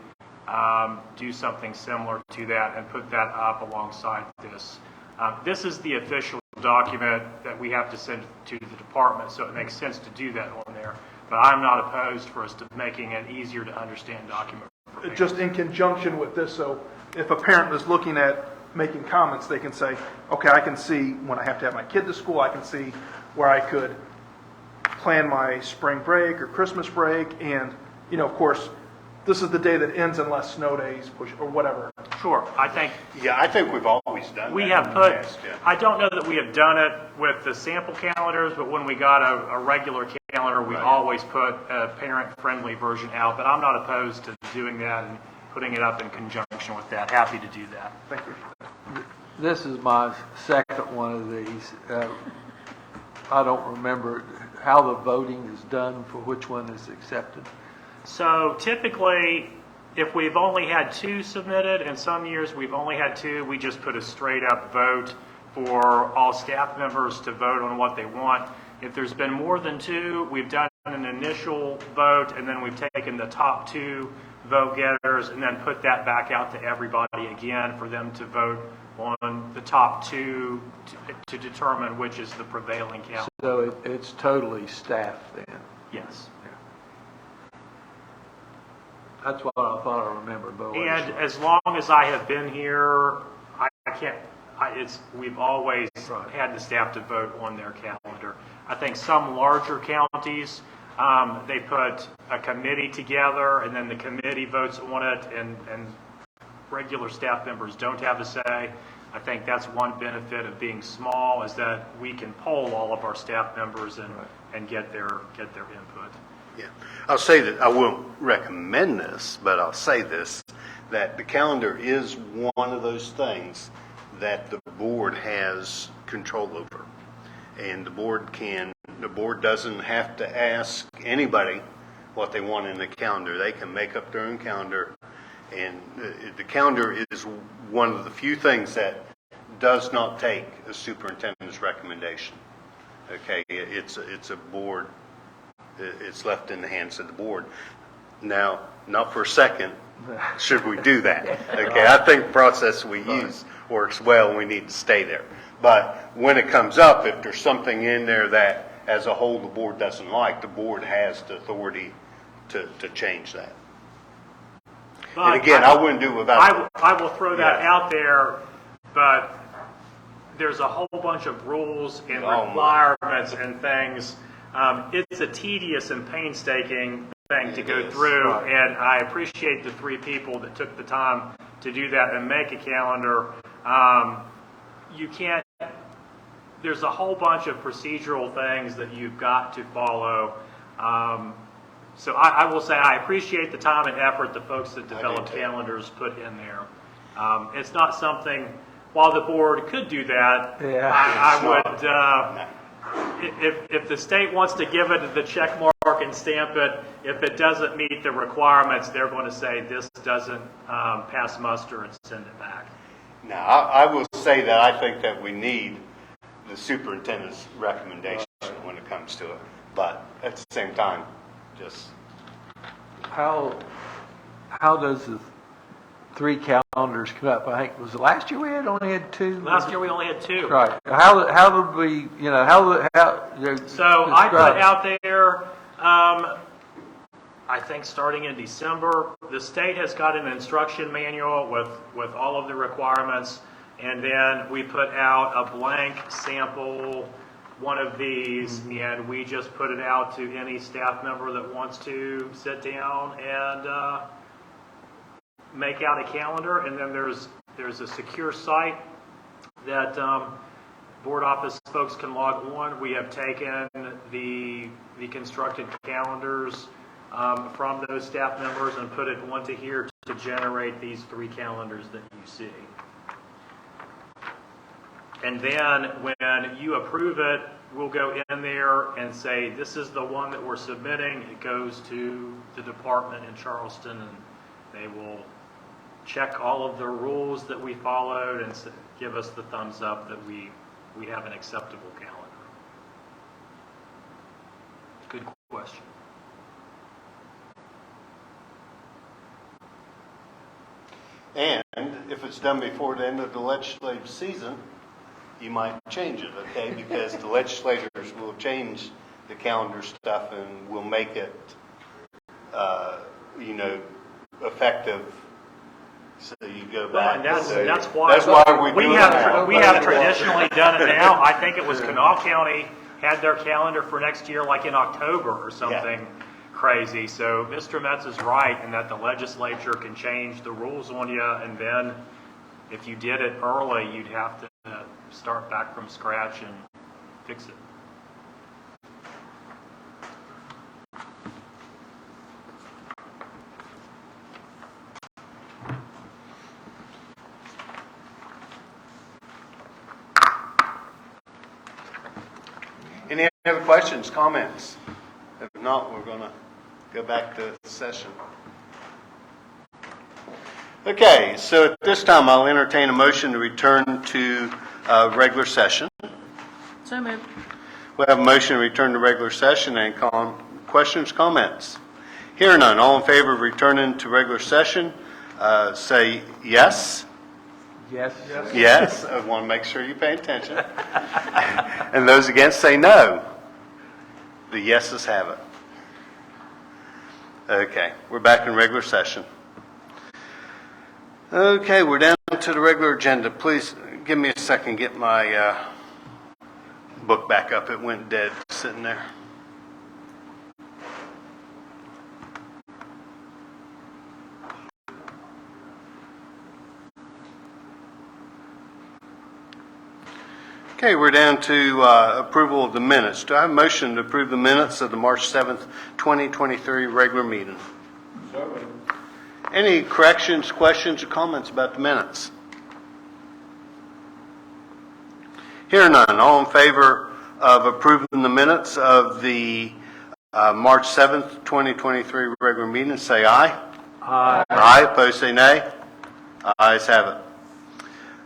do something similar to that and put that up alongside this. This is the official document that we have to send to the department, so it makes sense to do that on there. But I'm not opposed for us to making an easier to understand document. Just in conjunction with this, so if a parent is looking at making comments, they can say, okay, I can see when I have to have my kid to school, I can see where I could plan my spring break or Christmas break, and, of course, this is the day that ends unless snow days push or whatever. Sure, I think we've always done that. we have put, I don't know that we have done it with the sample calendars, but when we got a regular calendar, we always put a parent-friendly version out. But I'm not opposed to doing that and putting it up in conjunction with that. Happy to do that. Thank you. This is my second one of these. I don't remember how the voting is done for which one is accepted. So typically, if we've only had 2 submitted, and some years we've only had 2, we just put a straight-up vote for all staff members to vote on what they want. If there's been more than 2, we've done an initial vote, and then we've taken the top 2 vote getters and then put that back out to everybody again for them to vote on the top 2 to determine which is the prevailing count. So it's totally staffed then. Yes. That's what I thought I remembered. But And as long as I have been here, we've always had the staff to vote on their calendar. I think some larger counties, they put a committee together, and then the committee votes on it, and regular staff members don't have a say. I think that's one benefit of being small, is that we can poll all of our staff members and get their input. Yeah, I'll say that I won't recommend this, but I'll say this, that the calendar is one of those things that the board has control over. And the board doesn't have to ask anybody what they want in the calendar. They can make up their own calendar. And the calendar is one of the few things that does not take a superintendent's recommendation. Okay, it's a board. It's left in the hands of the board. Now, not for a second should we do that. Okay, I think the process we use works well, and we need to stay there. But when it comes up, if there's something in there that, as a whole, the board doesn't like, the board has the authority to change that. But and again, I wouldn't do without. I will throw that out there, but there's a whole bunch of rules and requirements and things. It's a tedious and painstaking thing to go through, and I appreciate the 3 people that took the time to do that and make a calendar. You can't, there's a whole bunch of procedural things that you've got to follow. So I will say I appreciate the time and effort the folks that develop calendars put in there. It's not something, while the board could do that, I would, if the state wants to give it the check mark and stamp it, if it doesn't meet the requirements, they're going to say this doesn't pass muster and send it back. Now, I will say that I think that we need the superintendent's recommendation when it comes to it. But at the same time, just... How does the 3 calendars come up? I think, was it last year we only had 2? Last year we only had 2. Right. How did we, So I put out there, I think starting in December, the state has got an instruction manual with all of the requirements, and then we put out a blank sample, one of these, and we just put it out to any staff member that wants to sit down and make out a calendar. And then there's a secure site that board office folks can log on. We have taken the constructed calendars from those staff members and put it onto here to generate these 3 calendars that you see. And then when you approve it, we'll go in there and say, this is the one that we're submitting. It goes to the department in Charleston, and they will check all of the rules that we followed and give us the thumbs up that we have an acceptable calendar. Good question. And if it's done before the end of the legislative season, you might change it, okay? Because the legislators will change the calendar stuff and will make it, effective. So you go back. And so that's why we're doing it now. We have traditionally done it now. I think it was Kanawha County had their calendar for next year like in October or something crazy. So Mr. Metz is right in that the legislature can change the rules on you, and then if you did it early, you'd have to start back from scratch and fix it. Any other questions, comments? If not, we're going to go back to session. Okay, so at this time, I'll entertain a motion to return to regular session. So moved. We have a motion to return to regular session. And questions, comments? Hearing none, all in favor of returning to regular session, say yes. Yes. Yes, I want to make sure you pay attention. And those against say no. The yeses have it. Okay, we're back in regular session. Okay, we're down to the regular agenda. Please give me a second, get my book back up. It went dead sitting there. Okay, we're down to approval of the minutes. Do I have a motion to approve the minutes of the March 7th, 2023 regular meeting? Any corrections, questions, or comments about the minutes? Hearing none, all in favor of approving the minutes of the March 7th, 2023 regular meeting, say aye. Aye. Aye, opposed say nay. Ayes have it.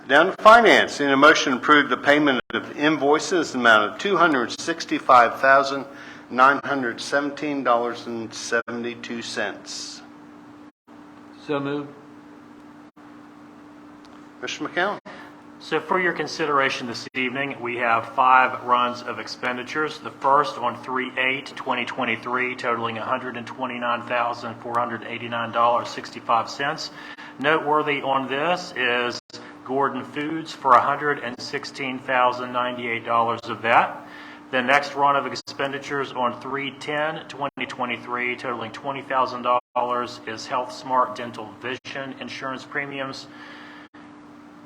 Down to finance, in a motion to approve the payment of invoices in the amount of $265,917.72. So moved. Mr. McCown. So for your consideration this evening, we have 5 runs of expenditures. The first on 3/8/2023 totaling $129,489.65. Noteworthy on this is Gordon Foods for $116,098 of that. The next run of expenditures on 3/10/2023 totaling $20,000 is Health Smart Dental Vision insurance premiums.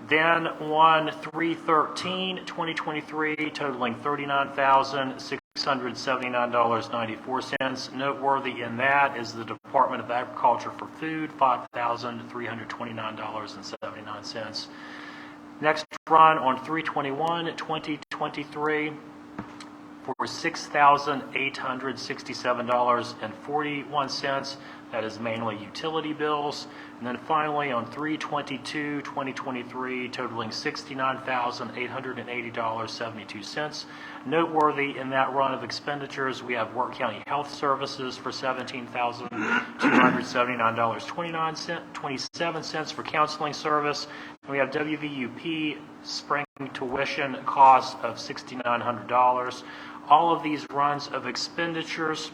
Then on 3/13/2023 totaling $39,679.94. Noteworthy in that is the Department of Agriculture for Food, $5,329.79. Next run on 3/21/2023 for $6,867.41. That is mainly utility bills. And then finally on 3/22/2023 totaling $69,880.72. Noteworthy in that run of expenditures, we have Work County Health Services for $17,279.27 for counseling service. And we have WVUP spring tuition costs of $6,900. All of these runs of expenditures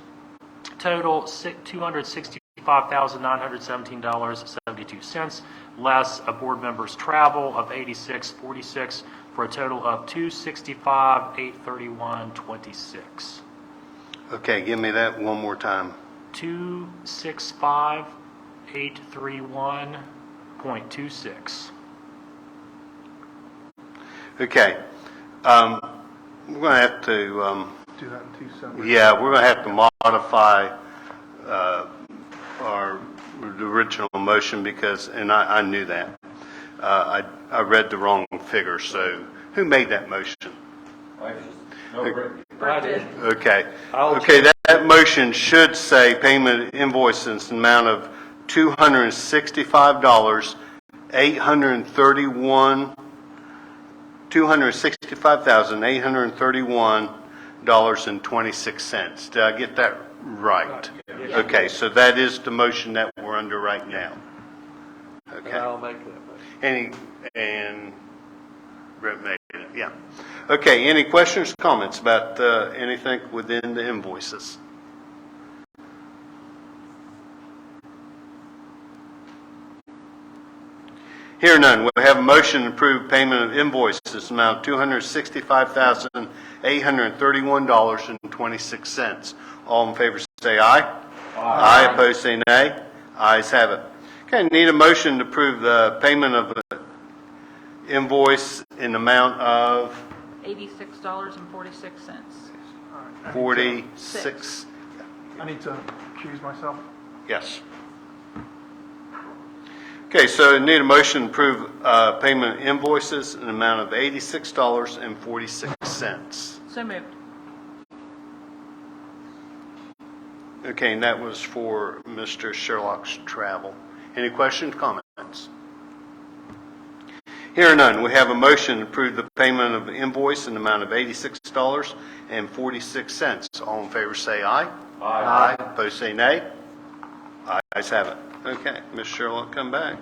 total $265,917.72, less a board member's travel of $86.46, for a total of $265,831.26. Okay, give me that one more time. $265,831.26. Okay. We're going to have to, Do that in two separate. yeah, we're going to have to modify our the original motion because, and I knew that. I read the wrong figure, so who made that motion? Brett did. Okay. Okay, that motion should say payment of invoices in the amount of $265,831.26. Did I get that right? Okay, so that is the motion that we're under right now. And Okay. I'll make that motion. And Brett made it, yeah. Okay, any questions, comments about anything within the invoices? Here none, we have a motion to approve payment of invoices amount $265,831.26. All in favor say aye. Aye. Opposed say nay. Ayes have it. Okay, need a motion to approve the payment of an invoice in amount of $86.46. 46. I need to accuse myself. Yes. Okay, so need a motion to approve payment of invoices in the amount of $86.46. So moved. Okay, and that was for Mr. Sherlock's travel. Any questions, comments? Here none, we have a motion to approve the payment of the invoice in the amount of $86.46. All in favor say aye. Aye. Opposed say nay. Ayes have it. Okay, Ms. Sherlock, come back.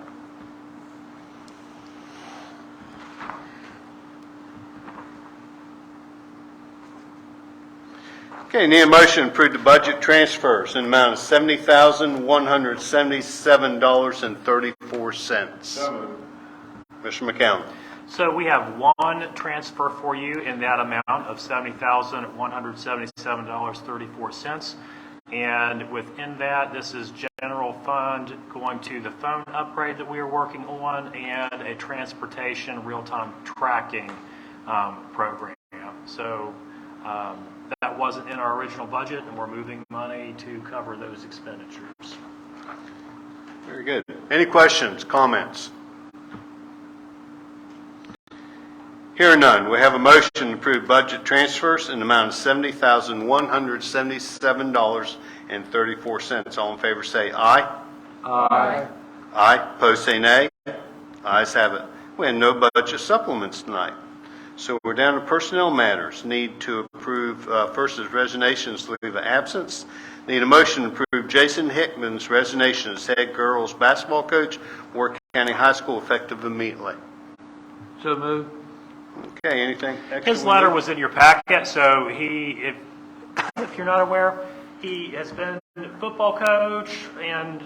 Okay, need a motion to approve the budget transfers in the amount of $70,177.34. Mr. McCown. So we have one transfer for you in that amount of $70,177.34. And within that, this is general fund going to the phone upgrade that we are working on and a transportation real-time tracking program. So that wasn't in our original budget, and we're moving money to cover those expenditures. Very good. Any questions, comments? Here are none. We have a motion to approve budget transfers in the amount of $70,177.34. All in favor say aye. Aye. Aye. Opposed say nay. Ayes have it. We had no budget supplements tonight. So we're down to personnel matters. Need to approve, first is resignations, leave of absence. Need a motion to approve Jason Hickman's resignation as head girls basketball coach, Warwick County High School, effective immediately. So moved. Okay, anything extra? His letter was in your packet, so if you're not aware, he has been a football coach and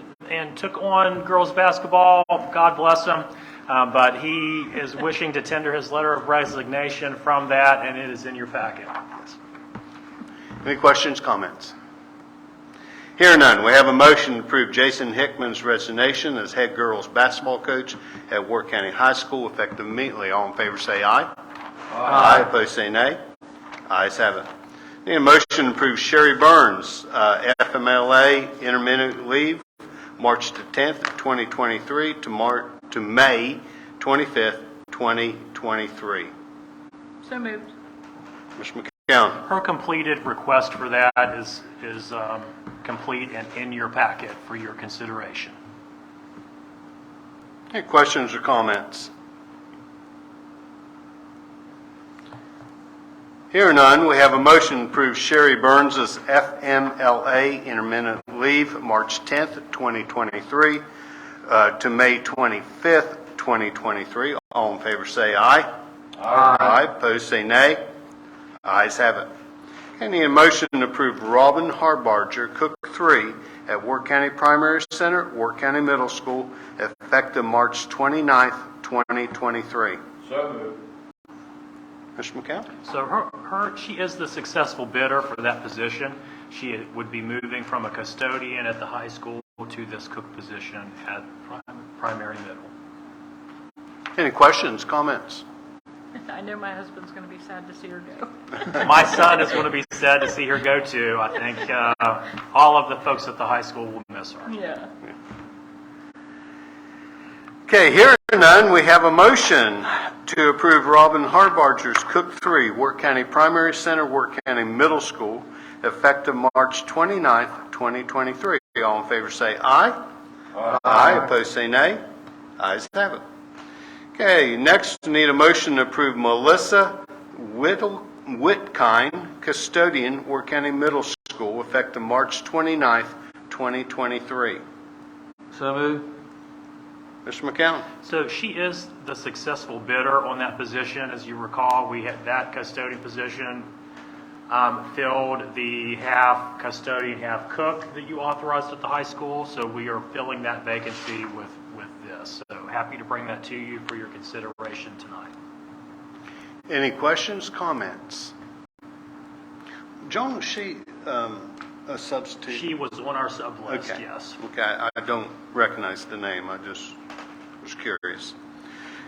took on girls basketball. God bless him. But he is wishing to tender his letter of resignation from that, and it is in your packet. Any questions, comments? Here are none. We have a motion to approve Jason Hickman's resignation as head girls basketball coach at Warwick County High School, effective immediately. All in favor say aye. Aye. Opposed say nay. Ayes have it. Need a motion to approve Sherry Burns, FMLA intermittent leave, March the 10th, 2023 to May 25th, 2023. So moved. Mr. McCown. Her completed request for that is complete and in your packet for your consideration. Any questions or comments? Here are none. We have a motion to approve Sherry Burns' FMLA intermittent leave, March 10th, 2023 to May 25th, 2023. All in favor say aye. Aye. Opposed say nay. Ayes have it. Okay, need a motion to approve Robin Harbarger, Cook 2023 at Work County Primary Center, Work County Middle School, effective March 29th, 2023. So moved. Mr. McCown? So she is the successful bidder for that position. She would be moving from a custodian at the high school to this cook position at primary middle. Any questions, comments? I know my husband's going to be sad to see her go. My son is going to be sad to see her go too. I think all of the folks at the high school will miss her. Yeah. Okay, hearing none, we have a motion to approve Robin Harbarger's Cook 3, Work County Primary Center, Work County Middle School, effective March 29th, 2023. All in favor say aye. Aye. Opposed say nay. Ayes have it. Okay, next need a motion to approve Melissa Whitkind, custodian, Work County Middle School, effective March 29th, 2023. So moved. Mr. McCown? So she is the successful bidder on that position. As you recall, we had that custodian position filled the half custodian, half cook that you authorized at the high school. So we are filling that vacancy with this. So happy to bring that to you for your consideration tonight. Any questions, comments? Joan, was she a substitute? She was on our sub list, Okay. yes. Okay, I don't recognize the name, I just was curious.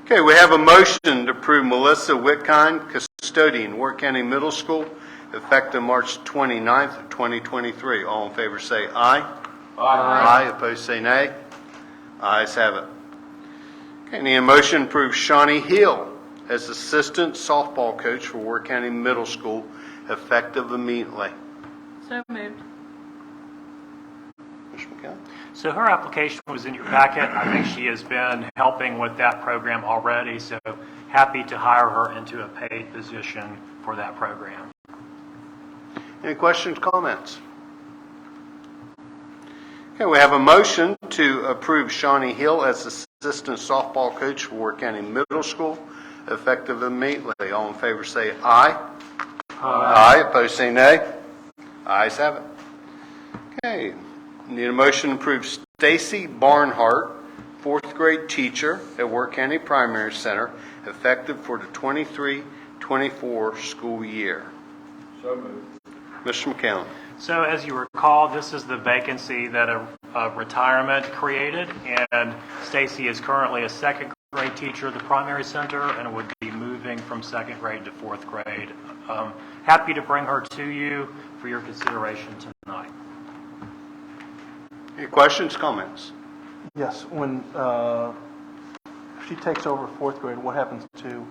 Okay, we have a motion to approve Melissa Whitkind, custodian, Work County Middle School, effective March 29th, 2023. All in favor say aye. Aye. Opposed say nay. Ayes have it. Okay, need a motion to approve Shawnee Hill as assistant softball coach for Work County Middle School, effective immediately. So moved. Mr. McCown? So her application was in your packet. I think she has been helping with that program already, so happy to hire her into a paid position for that program. Any questions, comments? Okay, we have a motion to approve Shawnee Hill as assistant softball coach for Work County Middle School, effective immediately. All in favor say aye. Aye. Opposed say nay. Ayes have it. Okay, need a motion to approve Stacy Barnhart, fourth grade teacher at Work County Primary Center, effective for the 23-24 school year. So moved. Mr. McCown? So as you recall, this is the vacancy that a retirement created, and Stacy is currently a second grade teacher at the primary center and would be moving from second grade to fourth grade. Happy to bring her to you for your consideration tonight. Any questions, comments? Yes, when she takes over fourth grade, what happens to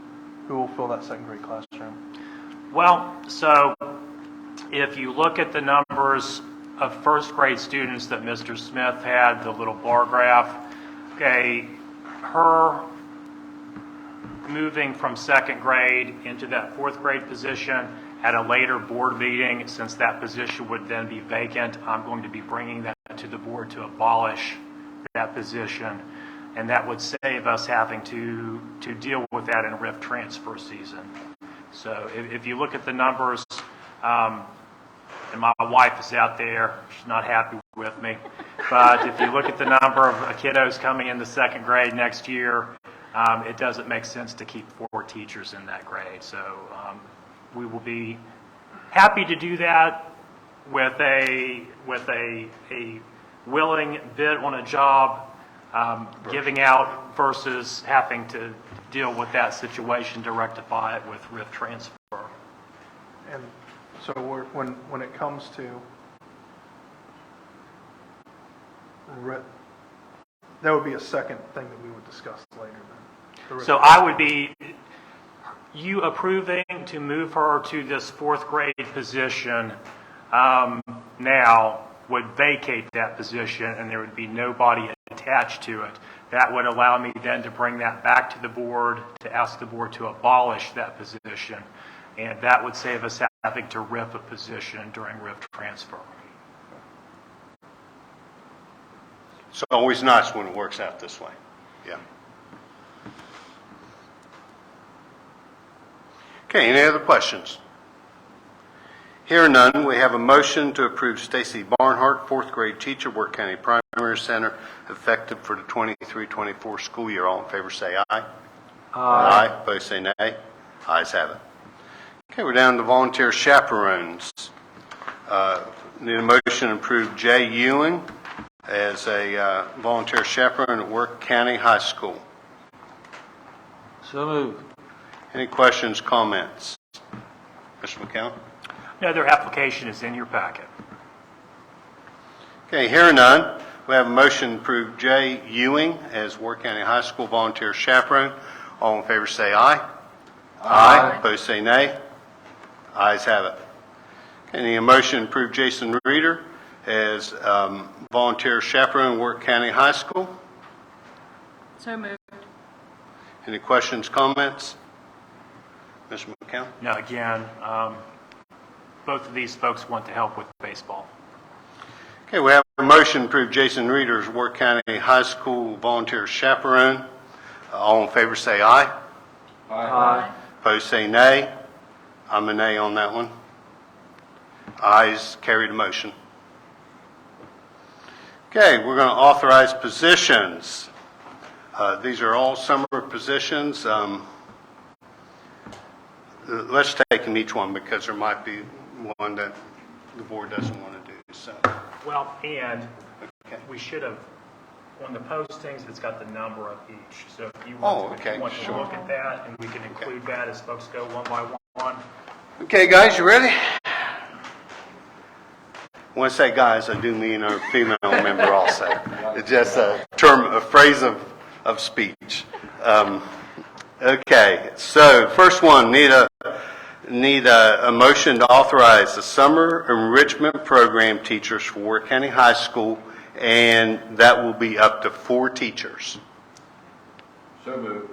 who will fill that second grade classroom? Well, so if you look at the numbers of first grade students that Mr. Smith had, the little bar graph, okay, her moving from second grade into that fourth grade position at a later board meeting, since that position would then be vacant, I'm going to be bringing that to the board to abolish that position, and that would save us having to deal with that in RIF transfer season. So if you look at the numbers, and my wife is out there, she's not happy with me, but if you look at the number of kiddos coming into second grade next year, it doesn't make sense to keep 4 teachers in that grade. So we will be happy to do that with a willing bid on a job, giving out versus having to deal with that situation to rectify it with RIF transfer. And so when it comes to that would be a second thing that we would discuss later then. So I would be, you approving to move her to this fourth grade position now would vacate that position and there would be nobody attached to it. That would allow me then to bring that back to the board, to ask the board to abolish that position. And that would save us having to RIF a position during RIF transfer. It's always nice when it works out this way. Yeah. Okay, any other questions? Hearing none, we have a motion to approve Stacy Barnhart, fourth grade teacher, Work County Primary Center, effective for the 23-24 school year. All in favor say aye. Aye. Opposed say nay. Ayes have it. Okay, we're down to volunteer chaperones. Need a motion to approve Jay Ewing as a volunteer chaperone at Work County High School. So moved. Any questions, comments? Mr. McCown? No, their application is in your packet. Okay, hearing none, we have a motion to approve Jay Ewing as Work County High School volunteer chaperone. All in favor say aye. Aye. Opposed say nay. Ayes have it. Okay, need a motion to approve Jason Reeder as volunteer chaperone, Work County High School. So moved. Any questions, comments? Mr. McCown? Now, again, both of these folks want to help with baseball. Okay, we have a motion to approve Jason Reeder as Work County High School volunteer chaperone. All in favor say aye. Aye. Opposed say nay. I'm a nay on that one. Ayes carry the motion. Okay, we're going to authorize positions. These are all summer positions. Let's take them each one because there might be one that the board doesn't want to do. So, Well, and we should have, on the postings, it's got the number of each. So if you want, okay, if you want to sure. look at that, and we can include that as folks go one by one. okay, guys, you ready? When I say guys, I do mean our female member also. It's just a term, a phrase of speech. Okay, so first one, need a motion to authorize the summer enrichment program teachers for Work County High School, and that will be up to 4 teachers. So moved.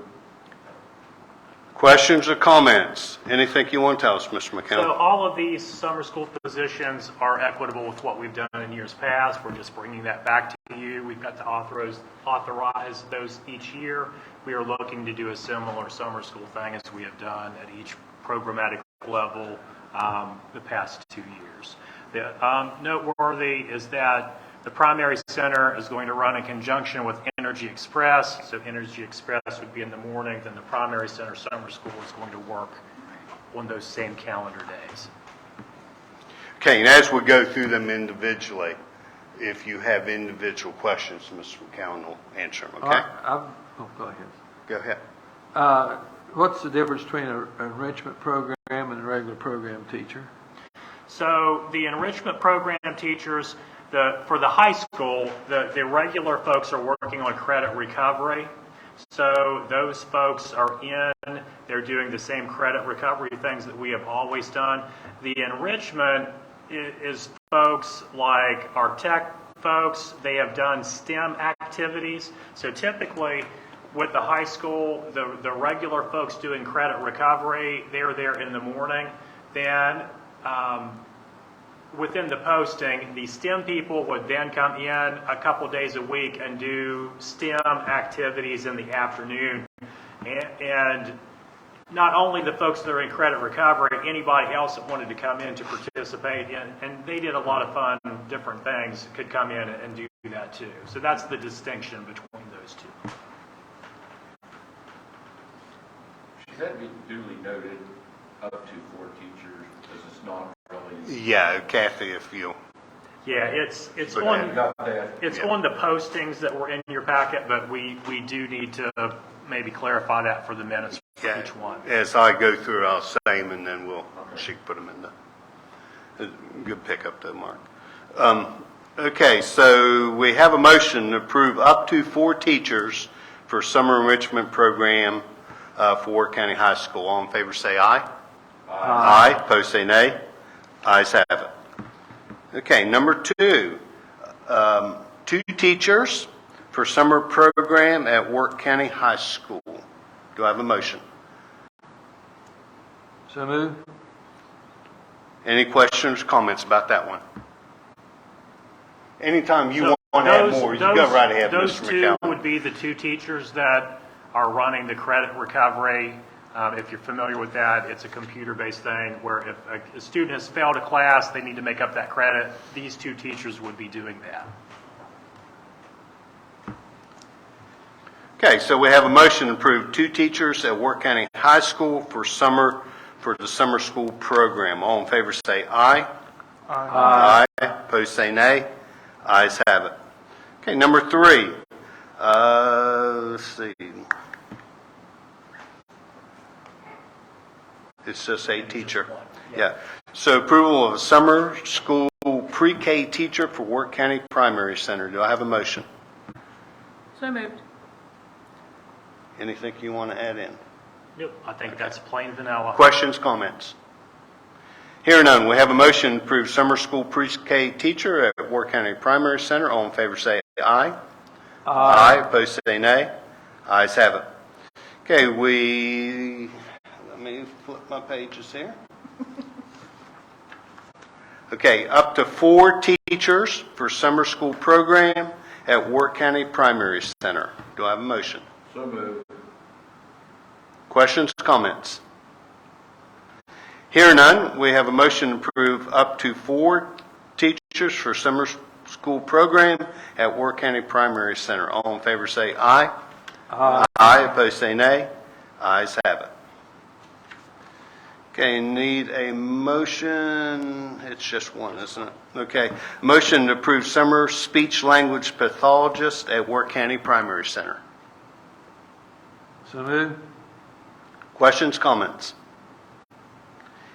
Questions or comments? Anything you want to tell us, Mr. So McCown? all of these summer school positions are equitable with what we've done in years past. We're just bringing that back to you. We've got to authorize those each year. We are looking to do a similar summer school thing as we have done at each programmatic level the past 2 years. Noteworthy is that the primary center is going to run in conjunction with Energy Express. So Energy Express would be in the morning, then the primary center summer school is going to work on those same calendar days. Okay, and as we go through them individually, if you have individual questions, Mr. McCown will answer them, okay? Go ahead. Go ahead. What's the difference between an enrichment program and a regular program teacher? So the enrichment program teachers, for the high school, the regular folks are working on credit recovery. So those folks are in, they're doing the same credit recovery things that we have always done. The enrichment is folks like our tech folks. They have done STEM activities. So typically with the high school, the regular folks doing credit recovery, they're there in the morning. Then within the posting, the STEM people would then come in a couple days a week and do STEM activities in the afternoon. And not only the folks that are in credit recovery, anybody else that wanted to come in to participate in, and they did a lot of fun, different things, could come in and do that too. So that's the distinction between those two. Should that be duly noted, up to 4 teachers, because it's not really... Yeah, Kathy, if you... Yeah, it's Okay. on Got that? it's on the postings that were in your packet, but we do need to maybe clarify that for the minutes for Yeah, each one. as I go through, I'll say them, and then she can put them in the... Good pickup though, Mark. Okay, so we have a motion to approve up to 4 teachers for summer enrichment program for Work County High School. All in favor say aye. Aye. Opposed say nay. Ayes have it. Okay, number 2, 2 teachers for summer program at Work County High School. Do I have a motion? So moved. Any questions, comments about that one? Anytime you want to have more, you go right ahead, Those Mr. 2 McCown. would be the 2 teachers that are running the credit recovery If you're familiar with that, it's a computer-based thing where if a student has failed a class, they need to make up that credit. These two teachers would be doing that. Okay, so we have a motion to approve 2 teachers at Worth County High School for the summer school program. All in favor say aye. Aye. Opposed say nay. Ayes have it. Okay, number 3. Let's see. It's just a teacher. Yeah. So approval of a summer school pre-K teacher for Worth County Primary Center. Do I have a motion? So moved. Anything you want to add in? Nope. I think that's plain vanilla. Questions, comments? Hearing none, we have a motion to approve summer school pre-K teacher at Worth County Primary Center. All in favor say aye. Aye. Opposed say nay. Ayes have it. Okay, let me flip my pages here. Okay, up to 4 teachers for summer school program at Worth County Primary Center. Do I have a motion? So moved. Questions, comments? Hearing none, we have a motion to approve up to 4 teachers for summer school program at Worth County Primary Center. All in favor say aye. Aye. Aye. Opposed say nay. Ayes have it. Okay, need a motion. It's just one, isn't it? Okay. Motion to approve summer speech language pathologist at Worth County Primary Center. So moved. Questions, comments?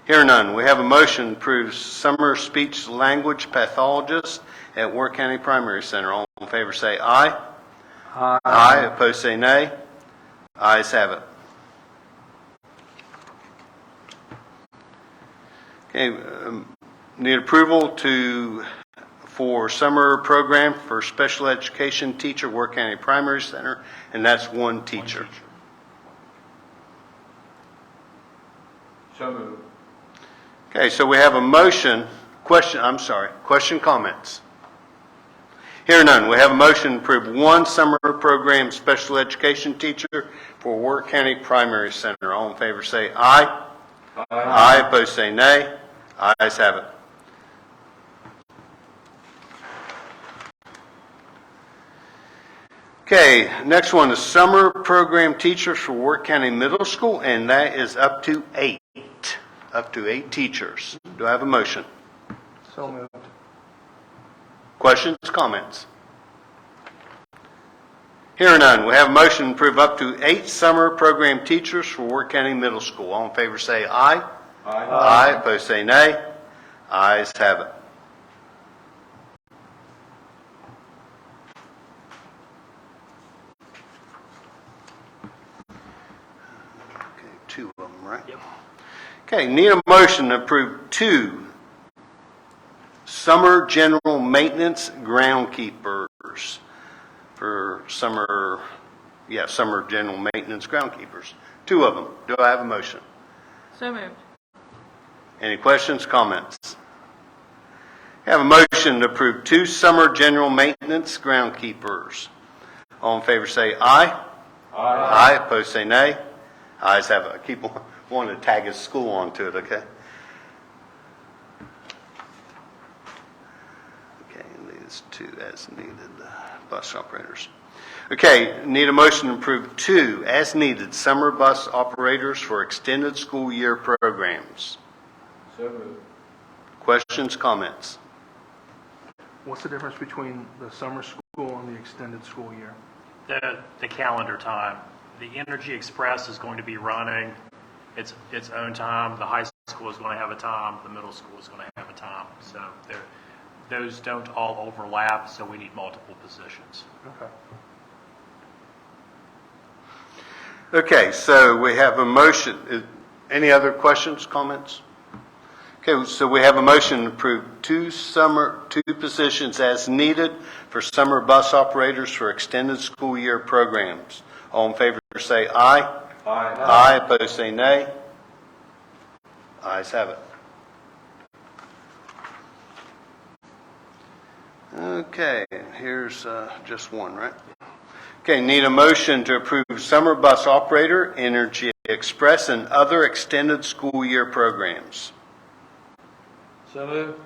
Hearing none, we have a motion to approve summer speech language pathologist at Worth County Primary Center. All in favor say aye. Aye. Aye. Opposed say nay. Ayes have it. Okay, need approval for summer program for special education teacher, Worth County Primary Center, and that's 1 teacher. So moved. Okay, so we have a motion, question, comments? Hearing none, we have a motion to approve 1 summer program special education teacher for Worth County Primary Center. All in favor say aye. Aye. Aye. Opposed say nay. Ayes have it. Okay, next one is summer program teachers for Worth County Middle School, and that is up to 8. Up to 8 teachers. Do I have a motion? So moved. Questions, comments? Hearing none, we have a motion to approve up to 8 summer program teachers for Worth County Middle School. All in favor say aye. Aye. Aye. Opposed say nay. Ayes have it. Okay, 2 of them, right? Yep. Okay, need a motion to approve 2 summer general maintenance groundkeepers for summer general maintenance groundkeepers. 2 of them. Do I have a motion? So moved. Any questions, comments? I have a motion to approve 2 summer general maintenance groundkeepers. All in favor say aye. Aye. Aye. Opposed say nay. Ayes have it. I keep wanting to tag his school onto it, okay? Okay, and these 2 as needed, bus operators. Okay, need a motion to approve 2 as needed summer bus operators for extended school year programs. So moved. Questions, comments? What's the difference between the summer school and the extended school year? The calendar time. The Energy Express is going to be running its own time. The high school is going to have a time. The middle school is going to have a time. So those don't all overlap, so we need multiple positions. Okay. Okay, so we have a motion. Any other questions, comments? Okay, so we have a motion to approve 2 positions as needed for summer bus operators for extended school year programs. All in favor say aye. Aye. Aye. Opposed say nay. Ayes have it. Okay, here's just one, right? Okay, need a motion to approve summer bus operator, Energy Express and other extended school year programs. So moved.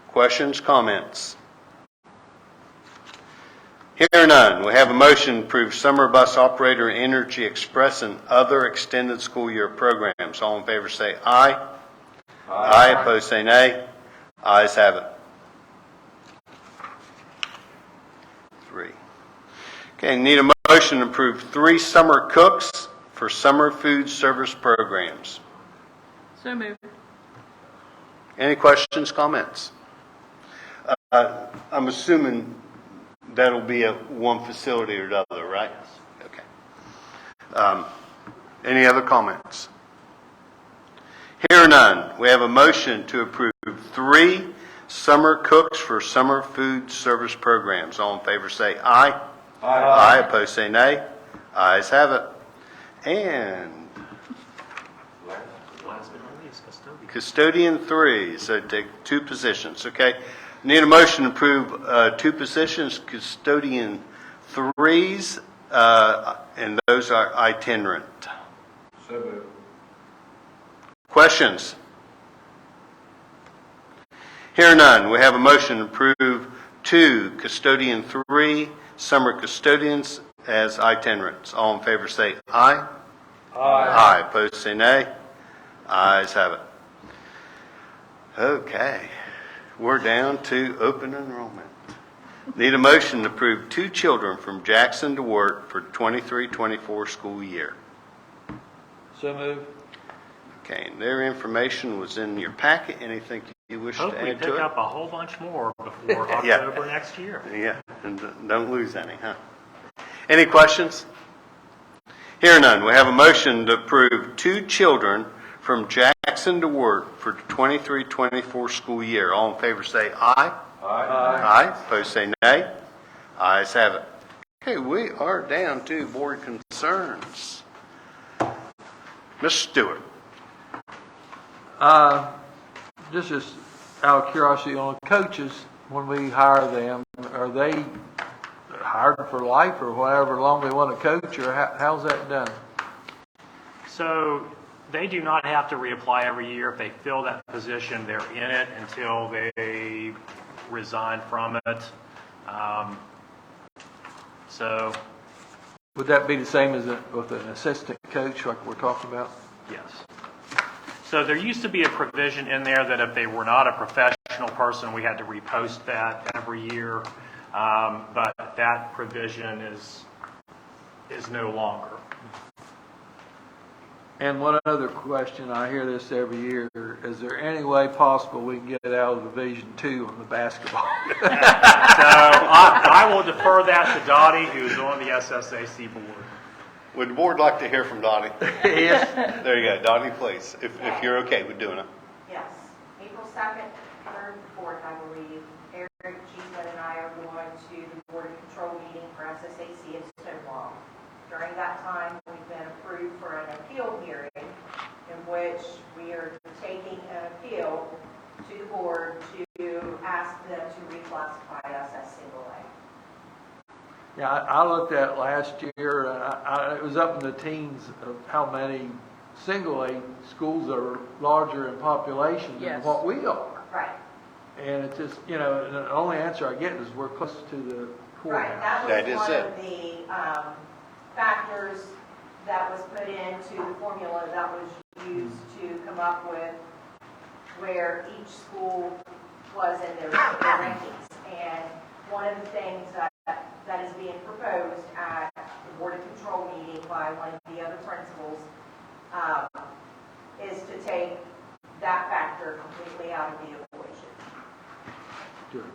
Questions, comments? Hear none. We have a motion to approve summer bus operator Energy Express and other extended school year programs. All in favor say aye. Aye. Opposed say nay. Ayes have it. 3. Okay, need a motion to approve 3 summer cooks for summer food service programs. So moved. Any questions, comments? I'm assuming that'll be at one facility or the other, right? Okay. Any other comments? Hear none. We have a motion to approve 3 summer cooks for summer food service programs. All in favor say aye. Aye. Opposed say nay. Ayes have it. And custodian 3, so take 2 positions, okay? Need a motion to approve 2 positions, custodian 3s, and those are itinerant. So moved. Questions? Hear none. We have a motion to approve 2 custodian 3 summer custodians as itinerants. All in favor say aye. Aye. Opposed say nay. Ayes have it. Okay. We're down to open enrollment. Need a motion to approve 2 children from Jackson to Wirt for 23-24 school year. So moved. Okay, and their information was in your packet. Anything you wish to Hopefully add pick to it? up a whole bunch more before Yeah. October next year. Yeah, and don't lose any, huh? Any questions? Hear none. We have a motion to approve 2 children from Jackson to Wirt for 23-24 school year. All in favor say aye. Aye. Opposed say nay. Ayes have it. Okay, we are down to board concerns. Ms. Stewart. Just out of curiosity, on coaches, when we hire them, are they hired for life or however long they want to coach, or how's that done? So they do not have to reapply every year. If they fill that position, they're in it until they resign from it. So, Would that be the same as with an assistant coach like we're talking about? yes. So there used to be a provision in there that if they were not a professional person, we had to repost that every year. But that provision is no longer. And one other question, I hear this every year, is there any way possible we can get out of Division II on the basketball? So I will defer that to Dottie, who's on the SSAC board. Would the board like to hear from Dottie? Yes. There you go. Dottie, please, if you're okay with doing it. Yes, April 2nd, 3rd, 4th, I believe, Eric Cheeseman and I are going to the Board of Control meeting for SSAC in Stonewall. During that time, we've been approved for an appeal hearing in which we are taking an appeal to the board to ask them to reclassify us as single A. Yeah, I looked at last year, it was up in the teens of how many single aid schools are larger in population than Yes. what we are. Right. And it's just, and the only answer I get is we're close to the Right, courthouse. that That was is one it. of the factors that was put into the formula that was used to come up with where each school was in their rankings. And one of the things that is being proposed at the Board of Control meeting by one of the other principals is to take that factor completely out of the equation. Good.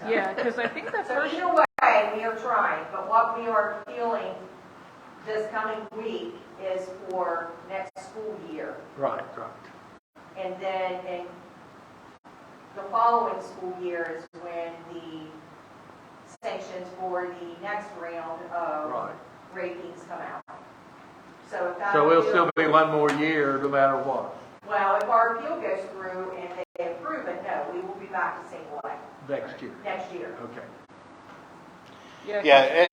Yeah, because I think the So first, either way, we are trying, but what we are appealing this coming week is for next school year. Right. And then in the following school year is when the sanctions for the next round of Right. rankings come out. So if that So we'll appeal- still be one more year no matter what, Well, if our appeal goes through and they approve it, no, we will be back to single A next year. next year. Okay. Yeah,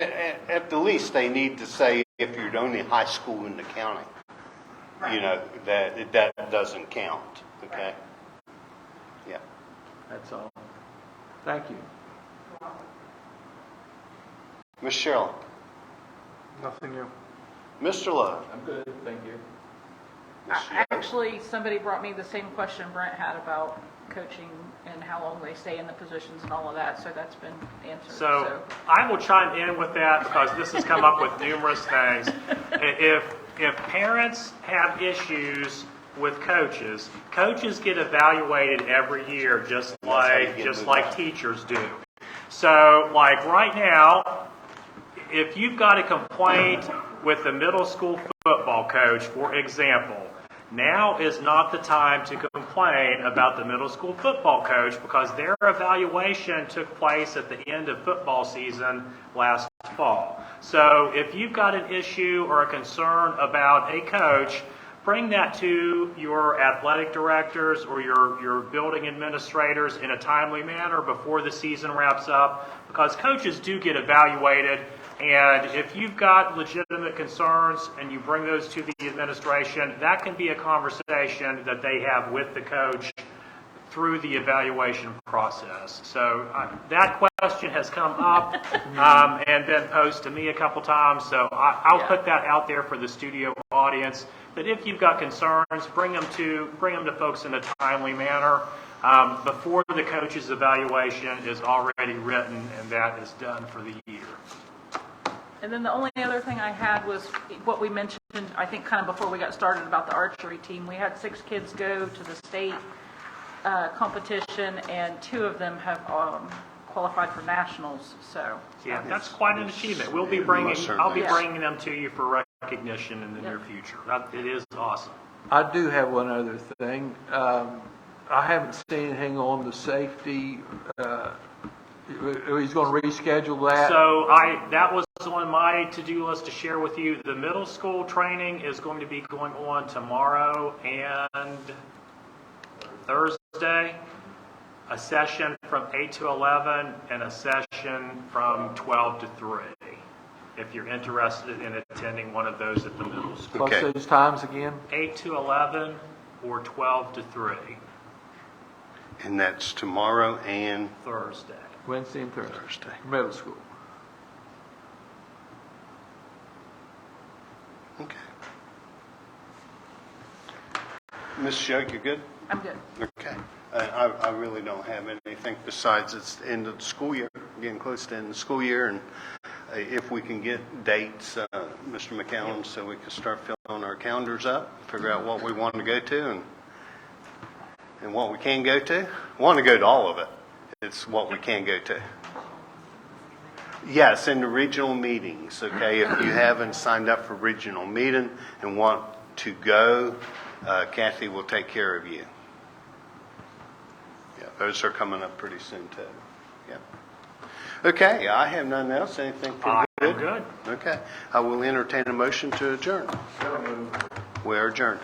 at the least, they need to say if you're the only high school in the county. you know, that doesn't count, okay? Yeah. That's all. Thank you. Ms. Sherrill? Nothing new. Mr. Lowe? I'm good, thank you. Ms. Young? Actually, somebody brought me the same question Brent had about coaching and how long they stay in the positions and all of that, so that's been answered. So I will chime in with that because this has come up with numerous things. If parents have issues with coaches, coaches get evaluated every year just like teachers do. So like right now, if you've got a complaint with the middle school football coach, for example, now is not the time to complain about the middle school football coach because their evaluation took place at the end of football season last fall. So if you've got an issue or a concern about a coach, bring that to your athletic directors or your building administrators in a timely manner before the season wraps up because coaches do get evaluated. And if you've got legitimate concerns and you bring those to the administration, that can be a conversation that they have with the coach through the evaluation process. So that question has come up and been posed to me a couple times. So I'll put that out there for the studio audience. That if you've got concerns, bring them to folks in a timely manner before the coach's evaluation is already written and that is done for the year. And then the only other thing I had was what we mentioned, I think kind of before we got started about the archery team. We had 6 kids go to the state competition, and 2 of them have qualified for nationals. So yeah, that's quite an achievement. I'll be bringing them to you for recognition in the near future. It is awesome. I do have one other thing. I haven't seen anything on the safety. He's going to reschedule that. So that was on my to-do list to share with you. The middle school training is going to be going on tomorrow and Thursday. A session from 8 to 11 and a session from 12 to 3. If you're interested in attending one of those at the middle school. What's those times again? 8 to 11 or 12 to 3. And that's tomorrow and Thursday. Wednesday and Thursday. Middle school. Okay. Ms. Shug, you good? I'm good. Okay. I really don't have anything besides it's the end of the school year, getting close to the end of the school year, and if we can get dates, Mr. McCallum, so we can start filling our calendars up, figure out what we want to go to and what we can go to. We want to go to all of it. It's what we can go to. Yes, in the regional meetings, okay? If you haven't signed up for regional meeting and want to go, Kathy will take care of you. Yeah, those are coming up pretty soon too. Yeah. Okay, I have nothing else. Anything for good? I'm good. Okay, I will entertain a motion to adjourn. We are adjourned.